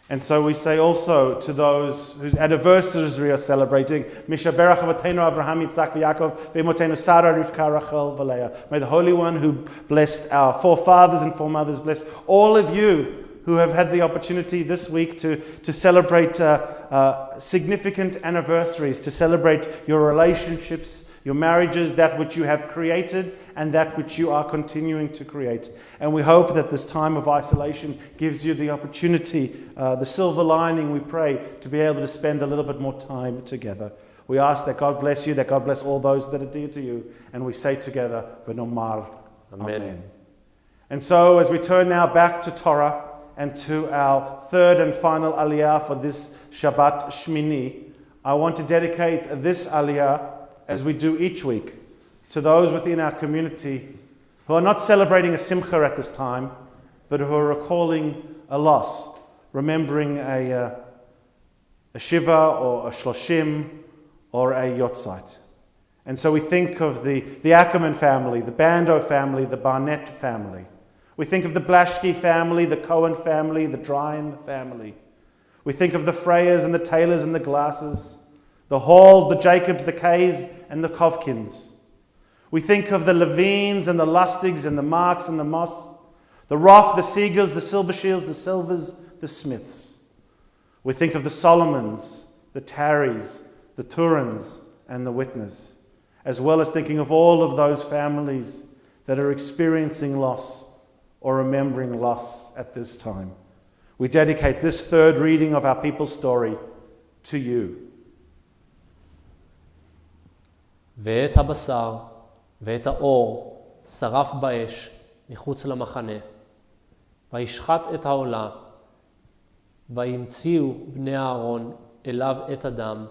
And so we say also to those whose anniversaries we are celebrating, Misha Berach Avotenu Avraham Yitzhak V'Yakov V'Imotenu Sarah Rivka Rachel V'Leah. May the Holy One who blessed our forefathers and foremothers bless all of you who have had the opportunity this week to celebrate significant anniversaries, to celebrate your relationships, your marriages, that which you have created and that which you are continuing to create. And we hope that this time of isolation gives you the opportunity, the silver lining, we pray, to be able to spend a little bit more time together. We ask that God bless you, that God bless all those that are dear to you, and we say together, V'nomar, Amen. And so as we turn now back to Torah and to our third and final aliyah for this Shabbat Shmini, I want to dedicate this aliyah, as we do each week, to those within our community who are not celebrating a simcha at this time, but who are recalling a loss, remembering a shiva or a shloshim or a yotzeit. And so we think of the Ackerman family, the Bando family, the Barnett family. We think of the Blashke family, the Cohen family, the Dryan family. We think of the Freyers and the Taylors and the Glasses, the Halls, the Jacobs, the Kays, and the Kovkins. We think of the Levines and the Lustigs and the Marks and the Moss, the Roth, the Seagulls, the Silbershields, the Silvers, the Smiths. We think of the Solomons, the Tarrys, the Turins, and the Whitners, as well as thinking of all of those families that are experiencing loss or remembering loss at this time. We dedicate this third reading of our people's story to you. ואת הבשר ואת האור שרף באש מחוץ למחנה. וישחט את העולה, וימציאו בני אהרון אליו את הדם,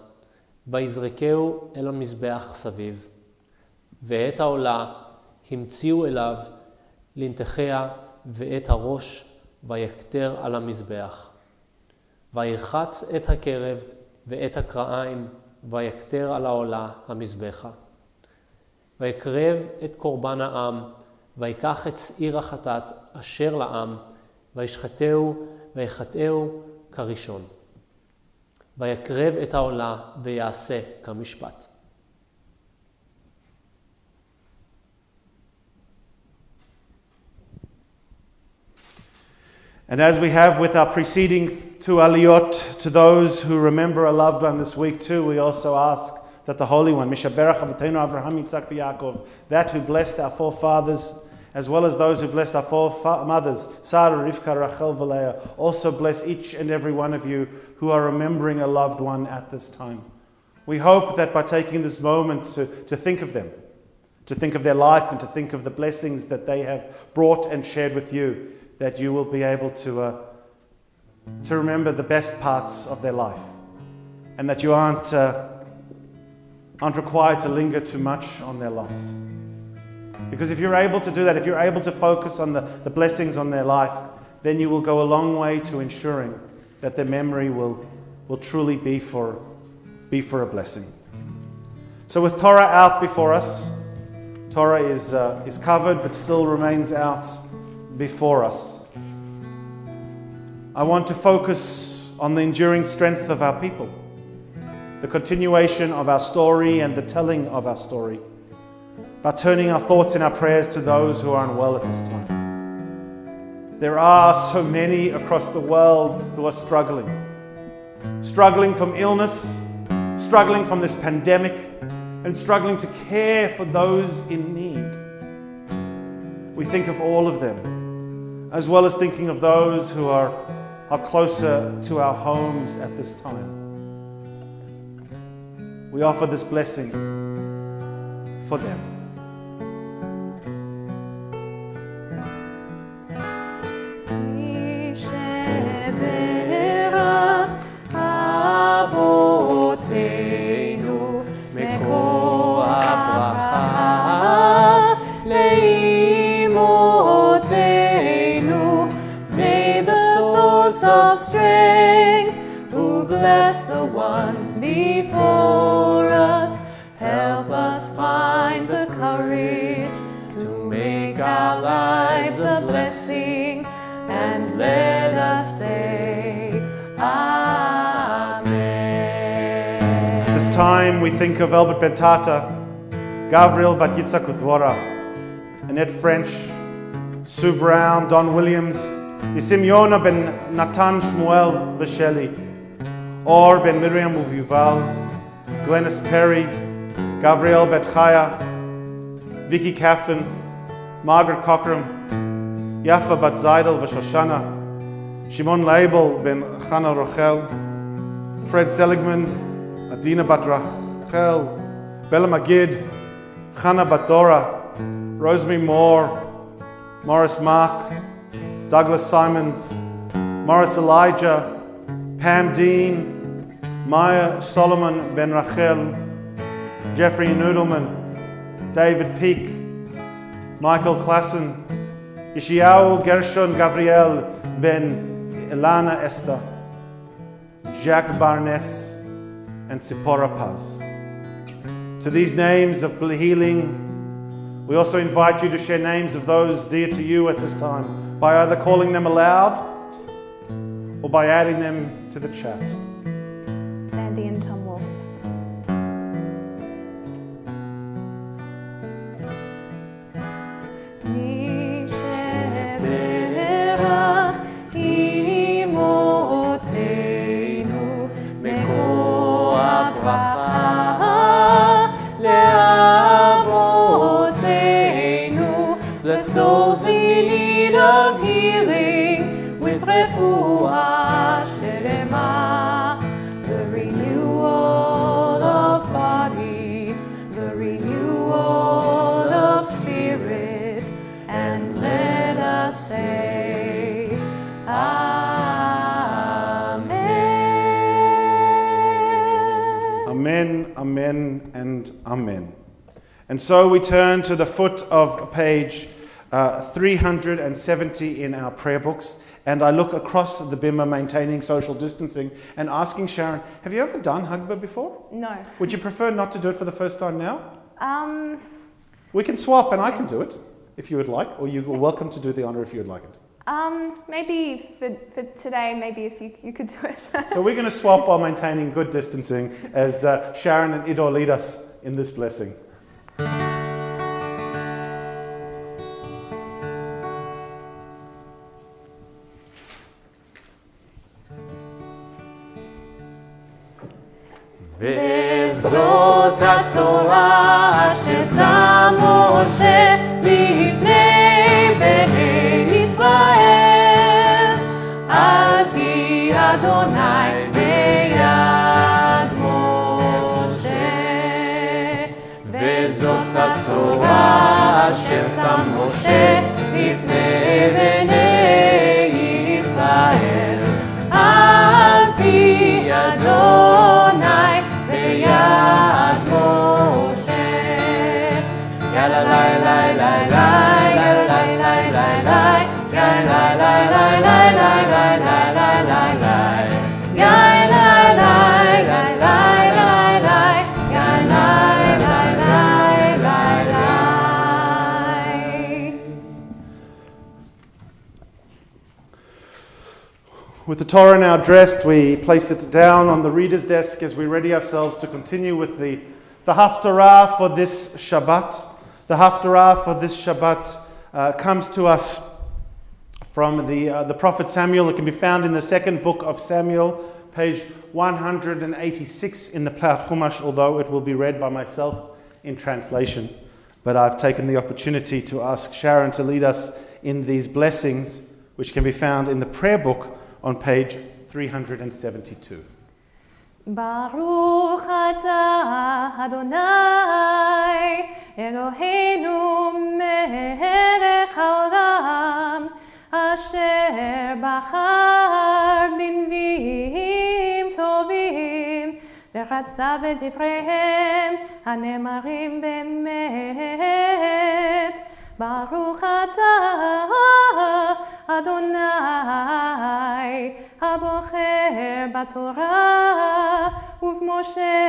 ויזרקהו אל המזבח סביב. ואת העולה המציאו אליו לנתחיה ואת הראש, ויקטר על המזבח. וירחץ את הקרב ואת הקרעיים, ויקטר על העולה המזבחה. ויקרב את קורבן העם, ויקח את שעיר החטאת אשר לעם, וישחטהו ויחטאהו כראשון. ויקרב את העולה ויעשה כמשפט. And as we have with our preceding two aliyot, to those who remember a loved one this week too, we also ask that the Holy One, Mishaberach Avotenu Avraham Yitzchak v'Yaakov, that who blessed our forefathers, as well as those who blessed our foremothers, Sarah, Rivka, Rachel, Leah, also bless each and every one of you who are remembering a loved one at this time. We hope that by taking this moment to think of them, to think of their life and to think of the blessings that they have brought and shared with you, that you will be able to remember the best parts of their life, and that you aren't required to linger too much on their loss. Because if you're able to do that, if you're able to focus on the blessings on their life, then you will go a long way to ensuring that their memory will truly be for a blessing. So with Torah out before us, Torah is covered but still remains out before us. I want to focus on the enduring strength of our people, the continuation of our story and the telling of our story, by turning our thoughts and our prayers to those who are unwell at this time. There are so many across the world who are struggling from illness, struggling from this pandemic, and struggling to care for those in need. We think of all of them, as well as thinking of those who are closer to our homes at this time. We offer this blessing for them. Of strength, who bless the ones before us, help us find the courage to make our lives a blessing, and let us say Amen. This time we think of Albert Ben Tata, Gabriel Bat Yitzhak Udwara, Annette French, Sue Brown, Don Williams, Yisim Yona ben Natan Shmuel Vesheli, Or ben Miriam Uvyuval, Glennis Perry, Gabriel Bet Chaya, Vicky Caffin, Margaret Cockram, Yafa Bat Zaidel Veshoshana, Shimon Leibel ben Chana Rochel, Fred Seligman, Adina Bat Rachel, Bella Magid, Chana Bat Dora, Rosemary Moore, Morris Mark, Douglas Simons, Morris Elijah, Pam Dean, Maya Solomon Ben Rachel, Jeffrey Noodleman, David Peake, Michael Klassen, Ishiao Gershon Gabriel Ben Ilana Esther, Jacques Barnes, and Tzipora Paz. To these names of healing, we also invite you to share names of those dear to you at this time, by either calling them aloud or by adding them to the chat. Sandy and Tom Wolf. Bless those in need of healing with refuah shlema, the renewal of body, the renewal of spirit, and let us say Amen. Amen, amen, and amen. And so we turn to the foot of page 370 in our prayer books, and I look across the bimah, maintaining social distancing, and asking Sharon, have you ever done Hagbah before? No. Would you prefer not to do it for the first time now? We can swap and I can do it if you would like, or you're welcome to do the honor if you would like it. Maybe for today, maybe if you could do it. So we're going to swap while maintaining good distancing as Sharon and Ido lead us in this blessing. וזאת התורה ששם משה לפני בני ישראל, על פי אדוני ביד משה. וזאת התורה ששם משה לפני בני ישראל, על פי אדוני ביד משה. יאללה לי לי לי לי לי לי לי לי, יאללה לי לי לי לי לי לי לי, יאללה לי לי לי לי לי, יאללה לי לי לי לי. With the Torah now dressed, we place it down on the reader's desk as we ready ourselves to continue with the Haftarah for this Shabbat. The Haftarah for this Shabbat comes to us from the prophet Samuel. It can be found in the second book of Samuel, page 186 in the Plat Chumash, although it will be read by myself in translation. But I've taken the opportunity to ask Sharon to lead us in these blessings, which can be found in the prayer book on page 372. Baruch atah Adonai Eloheinu melech haolam asher bachar b'nviim tovim ורצה בדבריהם הנאמרים באמת. ברוך אתה אדוני הבוחר בתורה ובמשה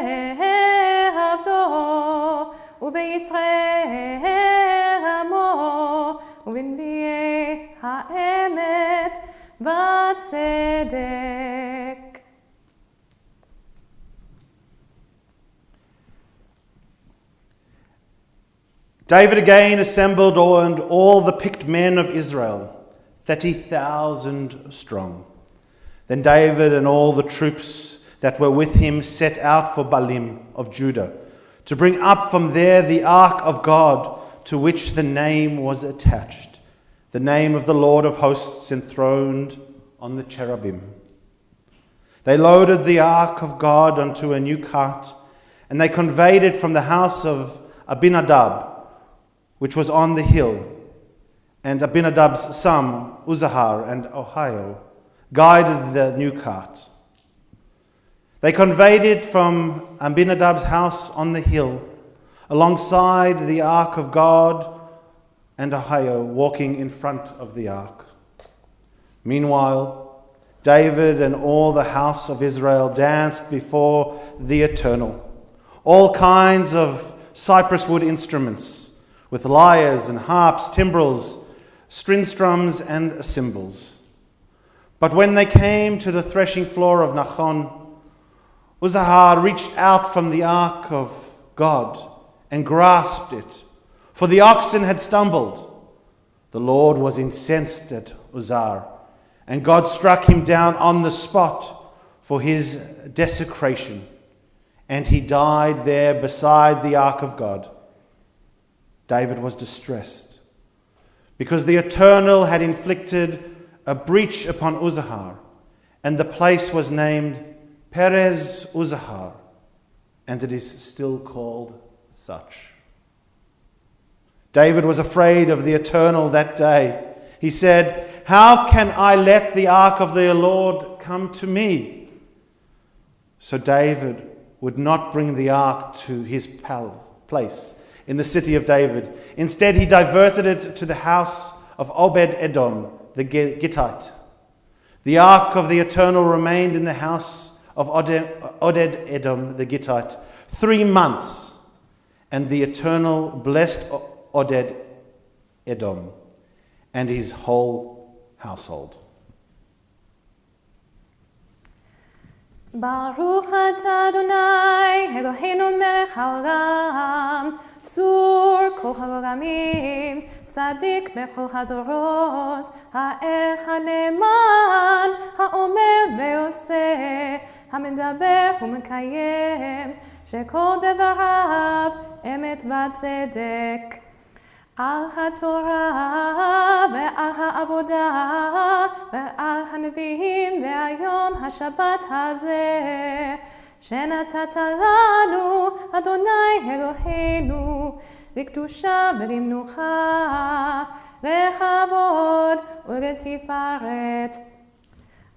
עבדו ובישראל עמו ובנביאי האמת והצדק. David again assembled all the picked men of Israel, 30,000 strong. Then David and all the troops that were with him set out for Balim of Judah, to bring up from there the ark of God, to which the name was attached, the name of the Lord of hosts enthroned on the cherubim. They loaded the ark of God onto a new cart, and they conveyed it from the house of Abinadab, which was on the hill, and Abinadab's son, Uzzahar and Ohio, guided the new cart. They conveyed it from Abinadab's house on the hill, alongside the ark of God, and Ohio walking in front of the ark. Meanwhile, David and all the house of Israel danced before the Eternal, all kinds of cypress wood instruments, with lyres and harps, timbrels, string-strums and cymbals. But when they came to the threshing floor of Nachon, Uzzahar reached out from the ark of God and grasped it, for the oxen had stumbled. The Lord was incensed at Uzzahar, and God struck him down on the spot for his desecration, and he died there beside the ark of God. David was distressed, because the Eternal had inflicted a breach upon Uzzahar, and the place was named Perez Uzzahar, and it is still called such. David was afraid of the Eternal that day. He said, "How can I let the ark of the Lord come to me?" So David would not bring the ark to his place in the city of David. Instead, he diverted it to the house of Obed-Edom, the Gittite. The ark of the Eternal remained in the house of Obed-Edom, the Gittite, 3 months, and the Eternal blessed Obed-Edom and his whole household. Baruch atah Adonai, Eloheinu melech haolam, צור כל העולמים, צדיק בכל הדורות, האל הנאמן, האומר ועושה, המדבר ומקיים, שכל דבריו אמת וצדק. על התורה ועל העבודה ועל הנביאים והיום השבת הזה שנתת לנו אדוני אלוהינו לקדושה ולמנוחה לכבוד ולתפארת.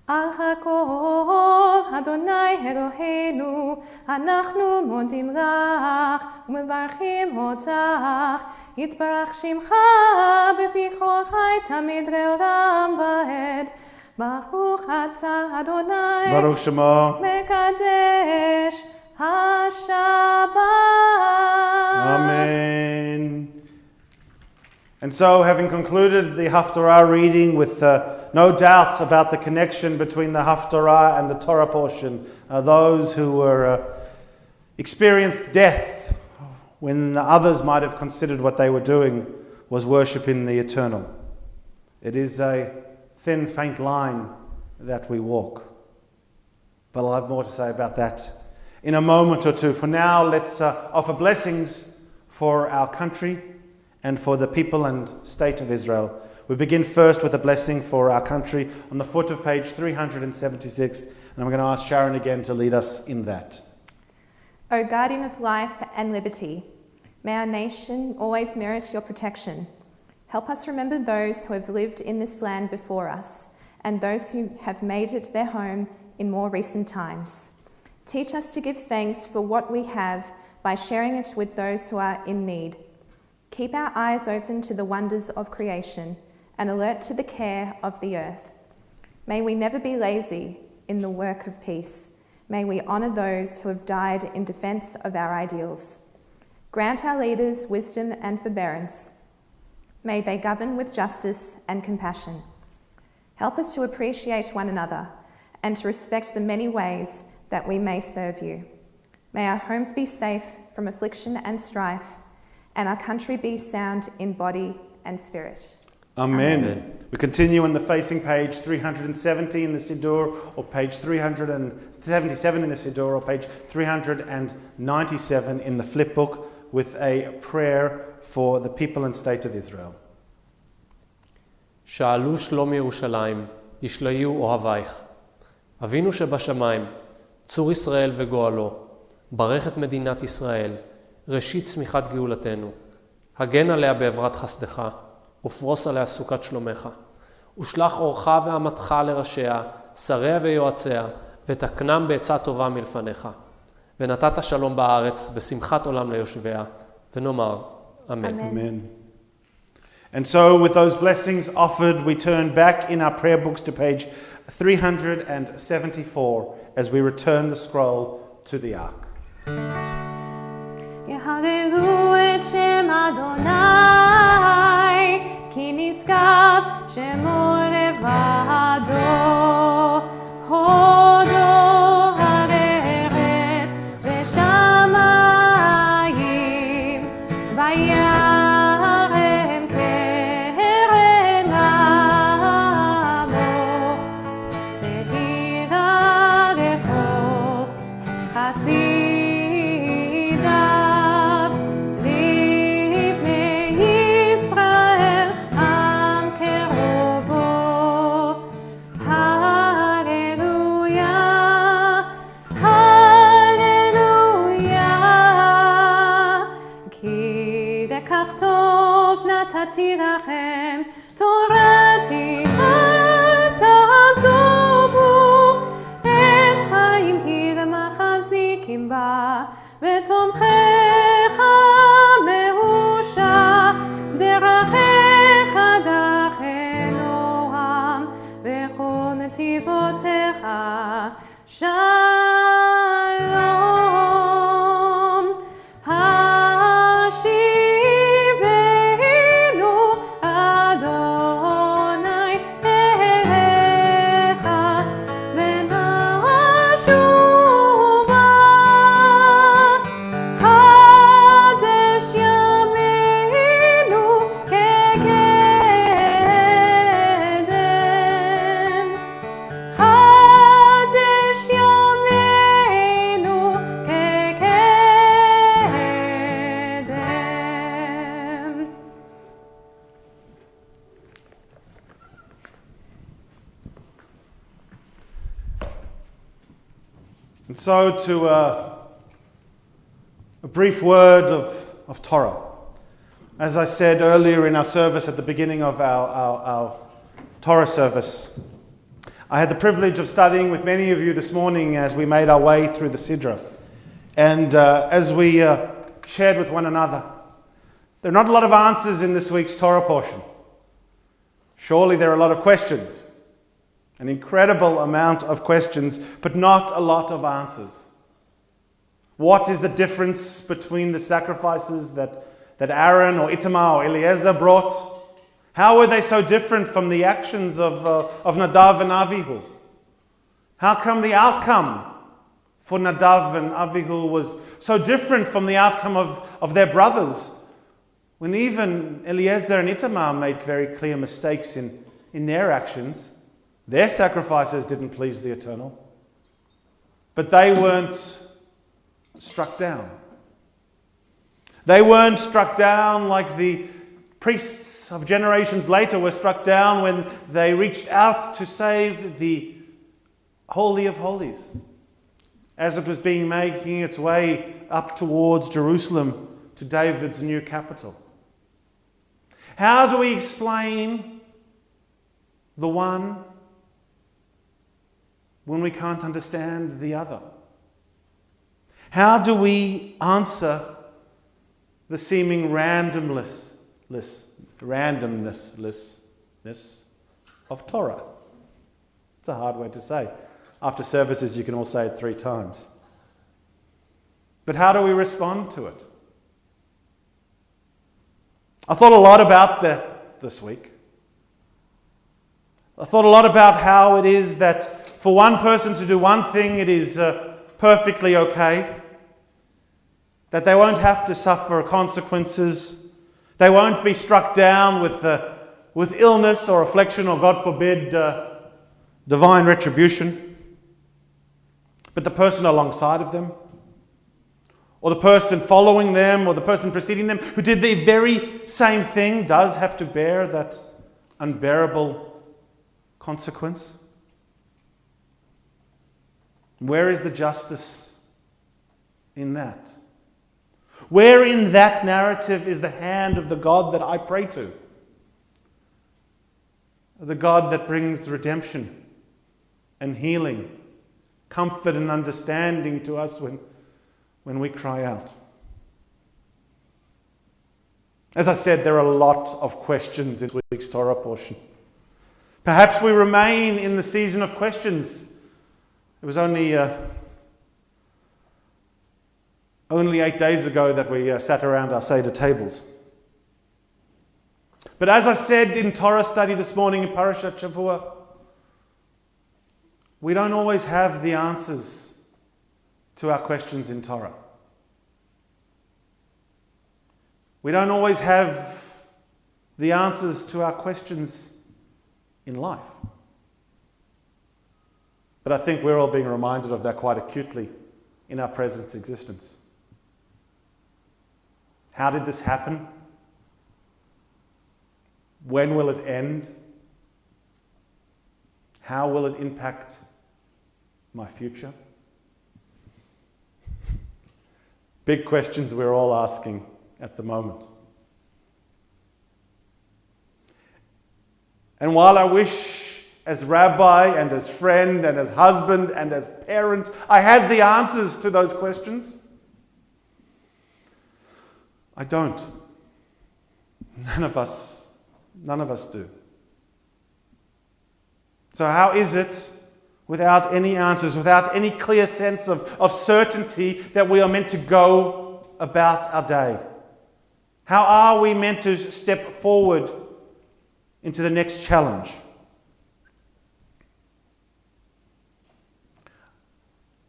על הכל אדוני אלוהינו אנחנו מודים לך ומברכים אותך. יתברך שמך בפי כל חי תמיד לעולם ועד. ברוך אתה אדוני Baruch Shemo. מקדש השבת. Amen. And so, having concluded the Haftarah reading with no doubt about the connection between the Haftarah and the Torah portion, those who were experienced death when others might have considered what they were doing was worshiping the Eternal. It is a thin, faint line that we walk. But I'll have more to say about that in a moment or two. For now, let's offer blessings for our country and for the people and state of Israel. We begin first with a blessing for our country on the foot of page 376, and I'm going to ask Sharon again to lead us in that. O guardian of life and liberty, may our nation always merit your protection. Help us remember those who have lived in this land before us and those who have made it their home in more recent times. Teach us to give thanks for what we have by sharing it with those who are in need. Keep our eyes open to the wonders of creation and alert to the care of the earth. May we never be lazy in the work of peace. May we honour those who have died in defence of our ideals. Grant our leaders wisdom and forbearance. May they govern with justice and compassion. Help us to appreciate one another and to respect the many ways that we may serve you. May our homes be safe from affliction and strife, and our country be sound in body and spirit. Amen. Amen. We continue on the facing page 370 in the Siddur, or page 377 in the Siddur, or page 397 in the flip book, with a prayer for the people and state of Israel. שאלו שלום ירושלים, ישליו אוהבייך. אבינו שבשמיים, צור ישראל וגואלו, ברך את מדינת ישראל, ראשית צמיחת גאולתנו. הגן עליה בעברת חסדך, ופרוס עליה סוכת שלומך. ושלח אורך ואמתך לראשיה, שריה ויועציה, ותקנם בעצה טובה מלפניך. ונתת שלום בארץ, ושמחת עולם ליושביה. ונאמר, אמן. Amen. And so, with those blessings offered, we turn back in our prayer books to page 374 as we return the scroll to the ark. יהללו את שם אדוני, כי נשגב שמו לבדו. הודו על ארץ ושמיים, וירם קרן עמו. תהילה לכל חסידיו, לבני ישראל עם קרובו. הללויה, הללויה, כי לכך טוב נתתי לכם, תורתי אל תעזובו, את חיים היא למחזיקים בה, ותומכך מהושע, דרכיך דרכי נועם, וכל נתיבותיך שלום. השיבנו אדוני אל And so to a brief word of Torah. As I said earlier in our service at the beginning of our Torah service, I had the privilege of studying with many of you this morning as we made our way through the Sidra. And as we shared with one another, there are not a lot of answers in this week's Torah portion. Surely there are a lot of questions, an incredible amount of questions, but not a lot of answers. What is the difference between the sacrifices that Aaron or Itamar or Eliezer brought? How were they so different from the actions of Nadav and Avihu? How come the outcome for Nadav and Avihu was so different from the outcome of their brothers, when even Eliezer and Itamar made very clear mistakes in their actions? Their sacrifices didn't please the Eternal, but they weren't struck down. They weren't struck down like the priests of generations later were struck down when they reached out to save the Holy of Holies as it was making its way up towards Jerusalem to David's new capital. How do we explain the one when we can't understand the other? How do we answer the seeming randomness of Torah? It's a hard word to say. After services, you can all say it 3 times. But how do we respond to it? I thought a lot about that this week. I thought a lot about how it is that for one person to do one thing, it is perfectly okay. That they won't have to suffer consequences. They won't be struck down with illness or affliction or, God forbid, divine retribution. But the person alongside of them, or the person following them, or the person preceding them, who did the very same thing, does have to bear that unbearable consequence. Where is the justice in that? Where in that narrative is the hand of the God that I pray to? The God that brings redemption and healing, comfort and understanding to us when we cry out. As I said, there are a lot of questions in this week's Torah portion. Perhaps we remain in the season of questions. It was only 8 days ago that we sat around our Seder tables. But as I said in Torah study this morning in Parashat Shavua, we don't always have the answers to our questions in Torah. We don't always have the answers to our questions in life. But I think we're all being reminded of that quite acutely in our present existence. How did this happen? When will it end? How will it impact my future? Big questions we're all asking at the moment. And while I wish as rabbi and as friend and as husband and as parent I had the answers to those questions, I don't. None of us do. So how is it, without any answers, without any clear sense of certainty, that we are meant to go about our day? How are we meant to step forward into the next challenge?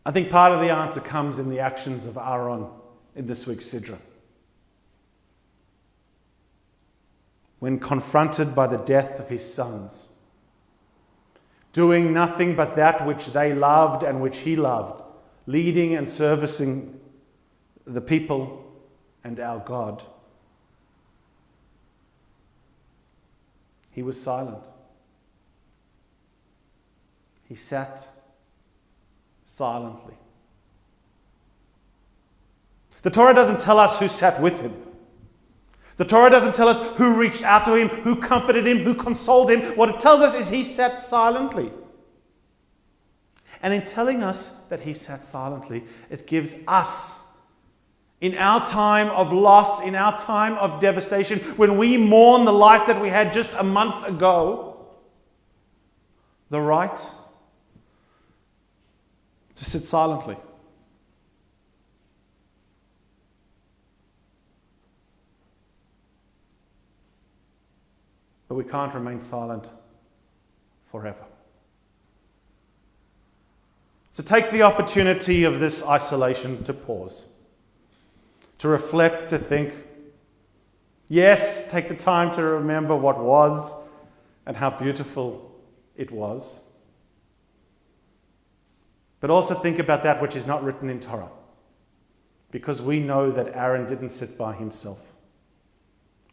I think part of the answer comes in the actions of Aaron in this week's Sidra. When confronted by the death of his sons, doing nothing but that which they loved and which he loved, leading and servicing the people and our God, he was silent. He sat silently. The Torah doesn't tell us who sat with him. The Torah doesn't tell us who reached out to him, who comforted him, who consoled him. What it tells us is he sat silently. And in telling us that he sat silently, it gives us, in our time of loss, in our time of devastation, when we mourn the life that we had just a month ago, the right to sit silently. But we can't remain silent forever. So take the opportunity of this isolation to pause, to reflect, to think. Yes, take the time to remember what was and how beautiful it was. But also think about that which is not written in Torah, because we know that Aaron didn't sit by himself.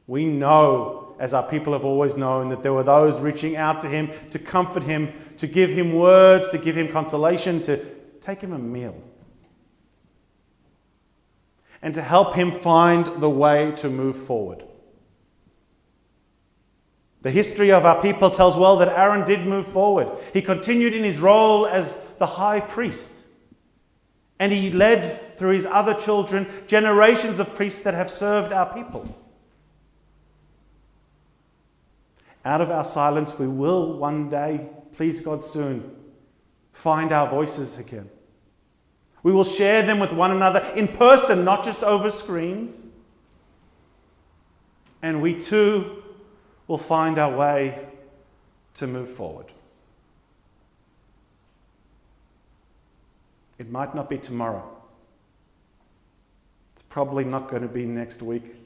We know, as our people have always known, that there were those reaching out to him to comfort him, to give him words, to give him consolation, to take him a meal, and to help him find the way to move forward. The history of our people tells well that Aaron did move forward. He continued in his role as the high priest, and he led through his other children generations of priests that have served our people. Out of our silence, we will one day, please God soon, find our voices again. We will share them with one another in person, not just over screens. And we too will find our way to move forward. It might not be tomorrow. It's probably not going to be next week.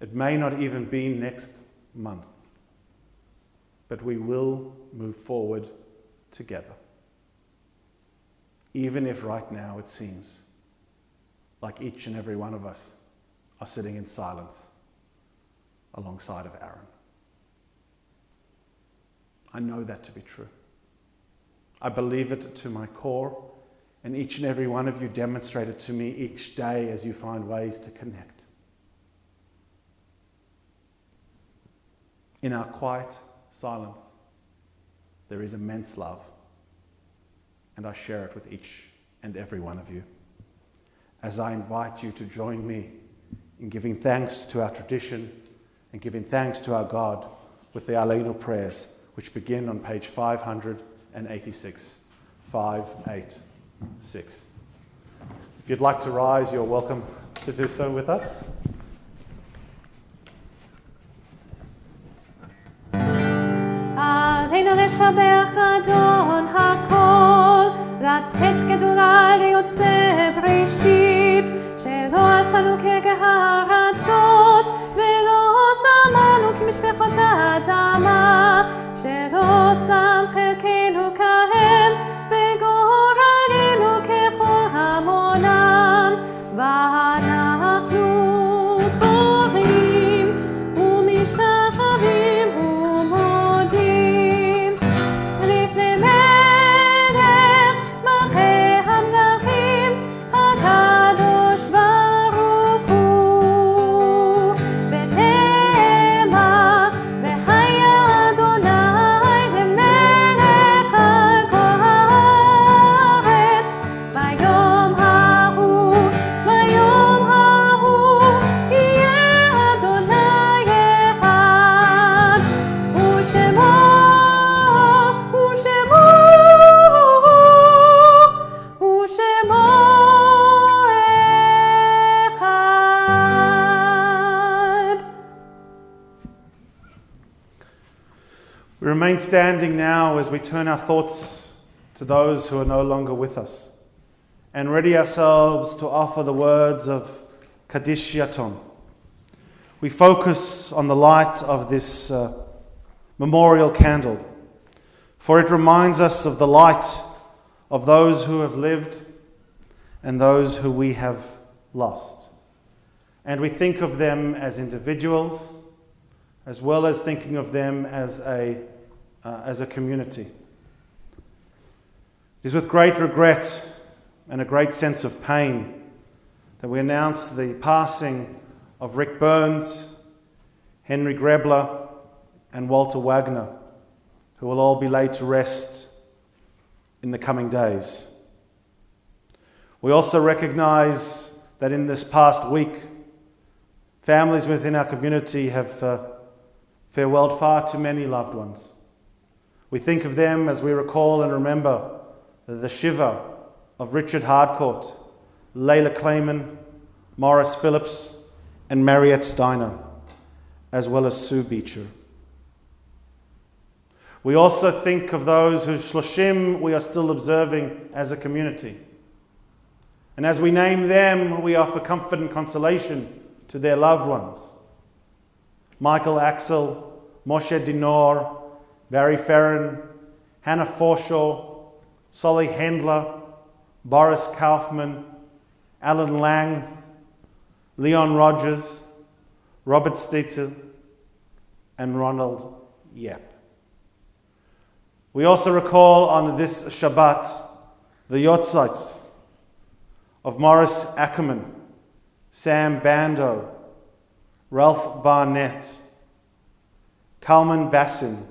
It may not even be next month. But we will move forward together. Even if right now it seems like each and every one of us are sitting in silence alongside of Aaron. I know that to be true. I believe it to my core, and each and every one of you demonstrate it to me each day as you find ways to connect. In our quiet silence, there is immense love, and I share it with each and every one of you as I invite you to join me in giving thanks to our tradition and giving thanks to our God with the Aleinu prayers, which begin on page 586. 586. If you'd like to rise, you're welcome to do so with us. עלינו לשבח אדון הכל, לתת גדולה ליוצא בראשית, שלא עשנו כגר ארצות, ולא שמנו כמשפחות האדמה, שלא שם חלקנו כהם, וגורלנו ככל המונם, ואנחנו קוראים ומשתחווים ומודים לפני מלך מלכי המלכים הקדוש ברוך הוא, ונאמר והיה אדוני למלך על כל הארץ ביום ההוא יהיה אדוני אחד, ושמו אחד. We remain standing now as we turn our thoughts to those who are no longer with us and ready ourselves to offer the words of Kaddish Yatom. We focus on the light of this memorial candle, for it reminds us of the light of those who have lived and those who we have lost. And we think of them as individuals, as well as thinking of them as a community. It is with great regret and a great sense of pain that we announce the passing of Rick Burns, Henry Grebler, and Walter Wagner, who will all be laid to rest in the coming days. We also recognize that in this past week, families within our community have farewelled far too many loved ones. We think of them as we recall and remember the Shiva of Richard Hardcourt, Layla Clayman, Morris Phillips, and Mariette Steiner, as well as Sue Beecher. We also think of those whose Shloshim we are still observing as a community. And as we name them, we offer comfort and consolation to their loved ones. Michael Axel, Moshe Dinor, Barry Ferrin, Hannah Forshaw, Solly Hendler, Boris Kaufman, Alan Lang, Leon Rogers, Robert Steitzel, and Ronald Yep. We also recall on this Shabbat the Yotzites of Morris Ackerman, Sam Bando, Ralph Barnett, Kalman Bassin,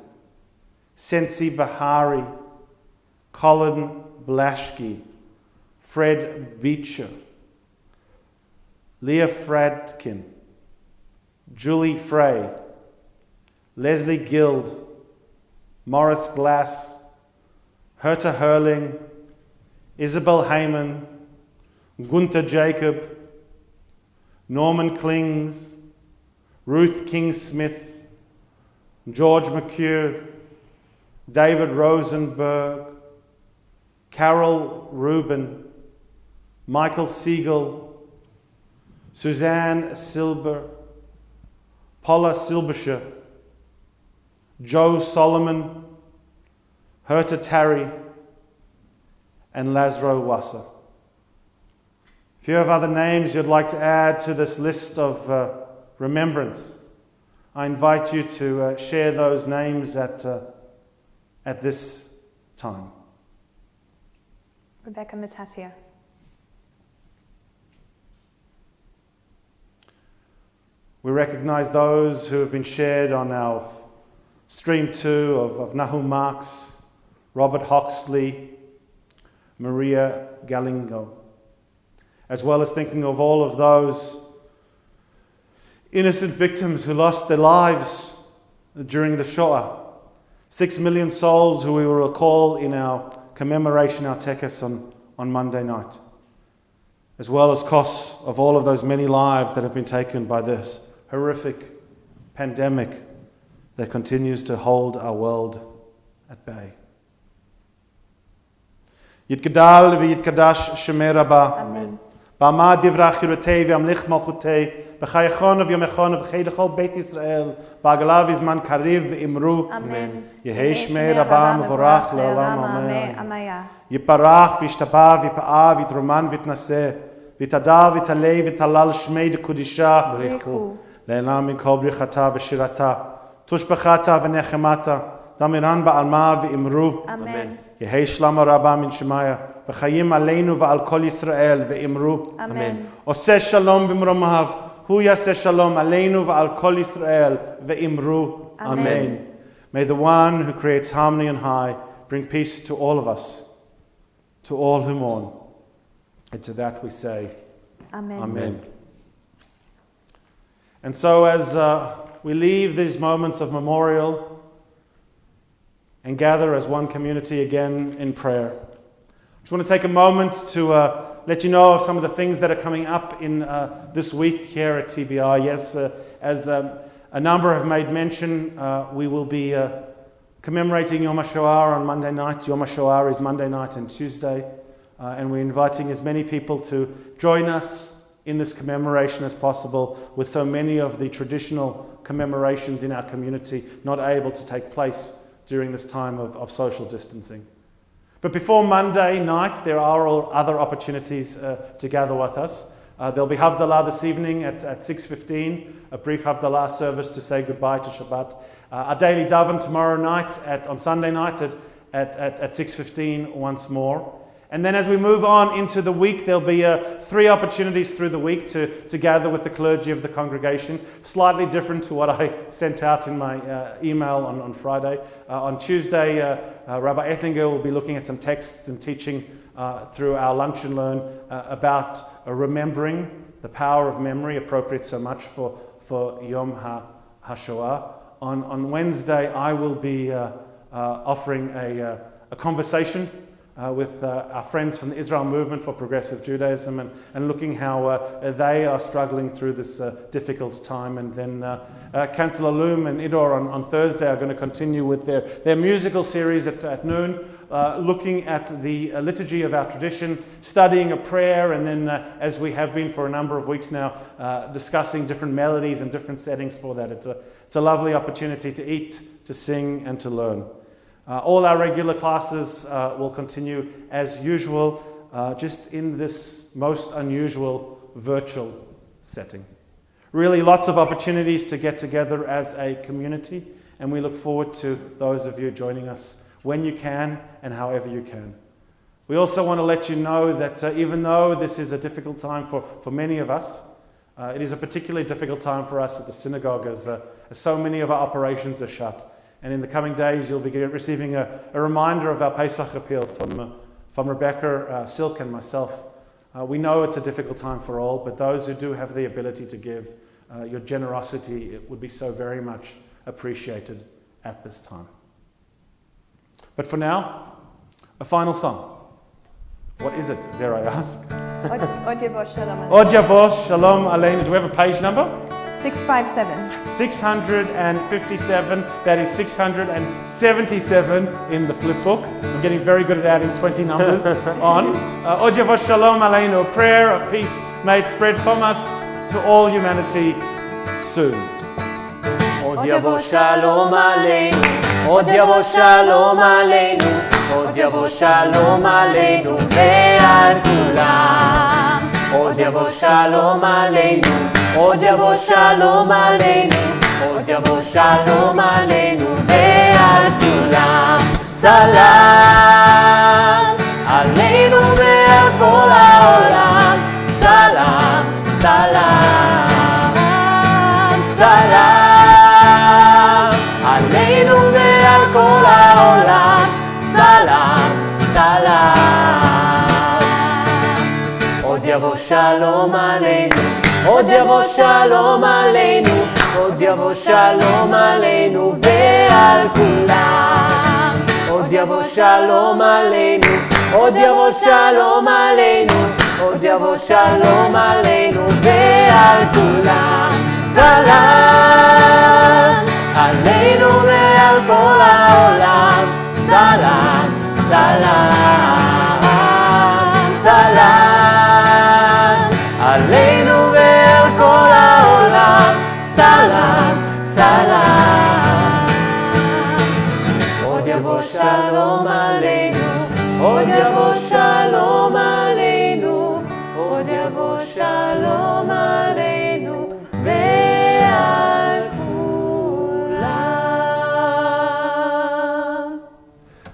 Sensi Bahari, Colin Blashke, Fred Beecher, Leah Fradkin, Julie Frey, Leslie Guild, Morris Glass, Herta Hurling, Isabel Heyman, Gunther Jacob, Norman Klings, Ruth King-Smith, George McHugh, David Rosenberg, Carol Rubin, Michael Siegel, Suzanne Silber, Paula Silberscher, Joe Solomon, Herta Tarry, and Lazaro Wasser. If you have other names you'd like to add to this list of remembrance, I invite you to share those names at this time. Rebecca Matatia. We recognize those who have been shared on our stream 2 of Nahum Marks, Robert Hoxley, Maria Galingo, as well as thinking of all of those innocent victims who lost their lives during the Shoah. 6 million souls who we will recall in our commemoration, our tekes on Monday night, as well as costs of all of those many lives that have been taken by this horrific pandemic that continues to hold our world at bay. Yitgadal v'yitkadash shemei Rabbah. Amen. B'amad divrei chirutei v'amlich malchutei b'chayachon v'yomechon v'chei Beit Yisrael b'agalav izman kariv v'imru. Amen. Yehei shmei Rabbah mevorach le'olam amen. Amen. Yiparach v'yishtabah v'yipa'ah v'yitroman v'yitnaseh v'yitadav v'yitalei v'yitalal shmei dekudisha B'richu. le'elam min kol brichata v'shirata tushbechata v'nechemata damiran ba'alma v'imru. Amen. Yehei shlama Rabbah min shemaya v'chayim aleinu v'al kol Yisrael v'imru. Amen. Oseh shalom b'mromav hu yaseh shalom aleinu v'al kol Yisrael v'imru. Amen. May the one who creates harmony on high bring peace to all of us, to all who mourn. And to that we say, Amen. Amen. And so as we leave these moments of memorial and gather as one community again in prayer, I just want to take a moment to let you know of some of the things that are coming up in this week here at TBI. Yes, as a number have made mention, we will be commemorating Yom HaShoah on Monday night. Yom HaShoah is Monday night and Tuesday, and we're inviting as many people to join us in this commemoration as possible, with so many of the traditional commemorations in our community not able to take place during this time of social distancing. But before Monday night, there are other opportunities to gather with us. There'll be Havdalah this evening at 6:15, a brief Havdalah service to say goodbye to Shabbat. Our daily daven tomorrow night on Sunday night at 6:15 once more. And then as we move on into the week, there'll be 3 opportunities through the week to gather with the clergy of the congregation, slightly different to what I sent out in my email on Friday. On Tuesday, Rabbi Ettlinger will be looking at some texts and teaching through our Lunch and Learn about remembering, the power of memory, appropriate so much for Yom HaShoah. On Wednesday, I will be offering a conversation with our friends from the Israel Movement for Progressive Judaism and looking how they are struggling through this difficult time. And then Cantor Alum and Idor on Thursday are going to continue with their musical series at noon, looking at the liturgy of our tradition, studying a prayer, and then, as we have been for a number of weeks now, discussing different melodies and different settings for that. It's a lovely opportunity to eat, to sing, and to learn. All our regular classes will continue as usual, just in this most unusual virtual setting. Really lots of opportunities to get together as a community, and we look forward to those of you joining us when you can and however you can. We also want to let you know that even though this is a difficult time for many of us, it is a particularly difficult time for us at the synagogue as so many of our operations are shut. And in the coming days, you'll be receiving a reminder of our Pesach appeal from Rebecca, Silk, and myself. We know it's a difficult time for all, but those who do have the ability to give, your generosity, it would be so very much appreciated at this time. But for now, a final song. What is it, dare I ask? Od Yavo Shalom. Od Yavo Shalom Aleinu. Do we have a page number? 657. 657, that is 677 in the flip book. I'm getting very good at adding 20 numbers on. Od Yavo Shalom Aleinu, a prayer of peace may it spread from us to all humanity soon. Od Yavo Shalom Aleinu, Od Yavo Shalom Aleinu, Od Yavo Shalom Aleinu ve'al kulam. Od Yavo Shalom Aleinu, Od Yavo Shalom Aleinu, Od Yavo Shalom Aleinu ve'al kulam. Salam Aleinu ve'al kol ha'olam. Salam, salam, salam Aleinu ve'al kol ha'olam. Salam, salam. Od Yavo Shalom Aleinu, Od Yavo Shalom Aleinu, Od Yavo Shalom Aleinu ve'al kulam. Od Yavo Shalom Aleinu, Od Yavo Shalom Aleinu, Od Yavo Shalom Aleinu ve'al kulam. Salam Aleinu ve'al kol ha'olam. Salam, salam, salam Aleinu ve'al kol ha'olam. Salam, salam. Od Yavo Shalom Aleinu, Od Yavo Shalom Aleinu, Od Yavo Shalom Aleinu ve'al kulam.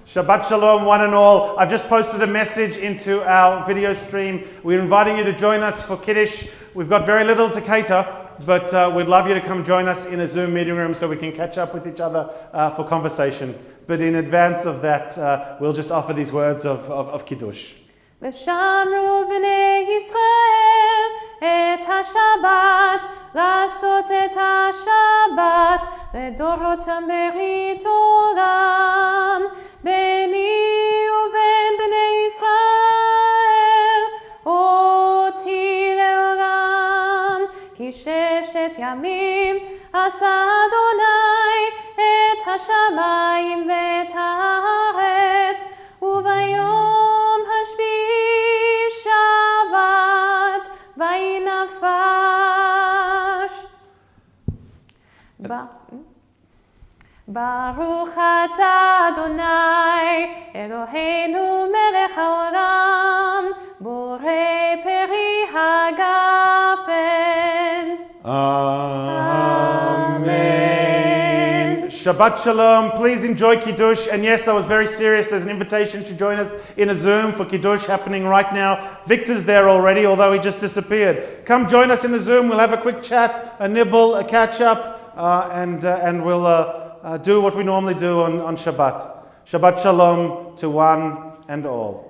Shabbat Shalom, one and all. I've just posted a message into our video stream. We're inviting you to join us for Kiddush. We've got very little to cater, but we'd love you to come join us in a Zoom meeting room so we can catch up with each other for conversation. But in advance of that, we'll just offer these words of Kiddush. ושמרו בני ישראל את השבת, לעשות את השבת לדורותם ברית עולם. ביני ובין בני ישראל אותי לעולם. כי 6 ימים עשה אדוני את השמיים ואת הארץ, וביום השביעי שבת וינפש. ברוך אתה אדוני אלוהינו מלך העולם, בורא פרי הגפן. Amen. Shabbat Shalom. Please enjoy Kiddush. And yes, I was very serious. There's an invitation to join us in a Zoom for Kiddush happening right now. Victor's there already, although he just disappeared. Come join us in the Zoom. We'll have a quick chat, a nibble, a catch up, and we'll do what we normally do on Shabbat. Shabbat Shalom to one and all.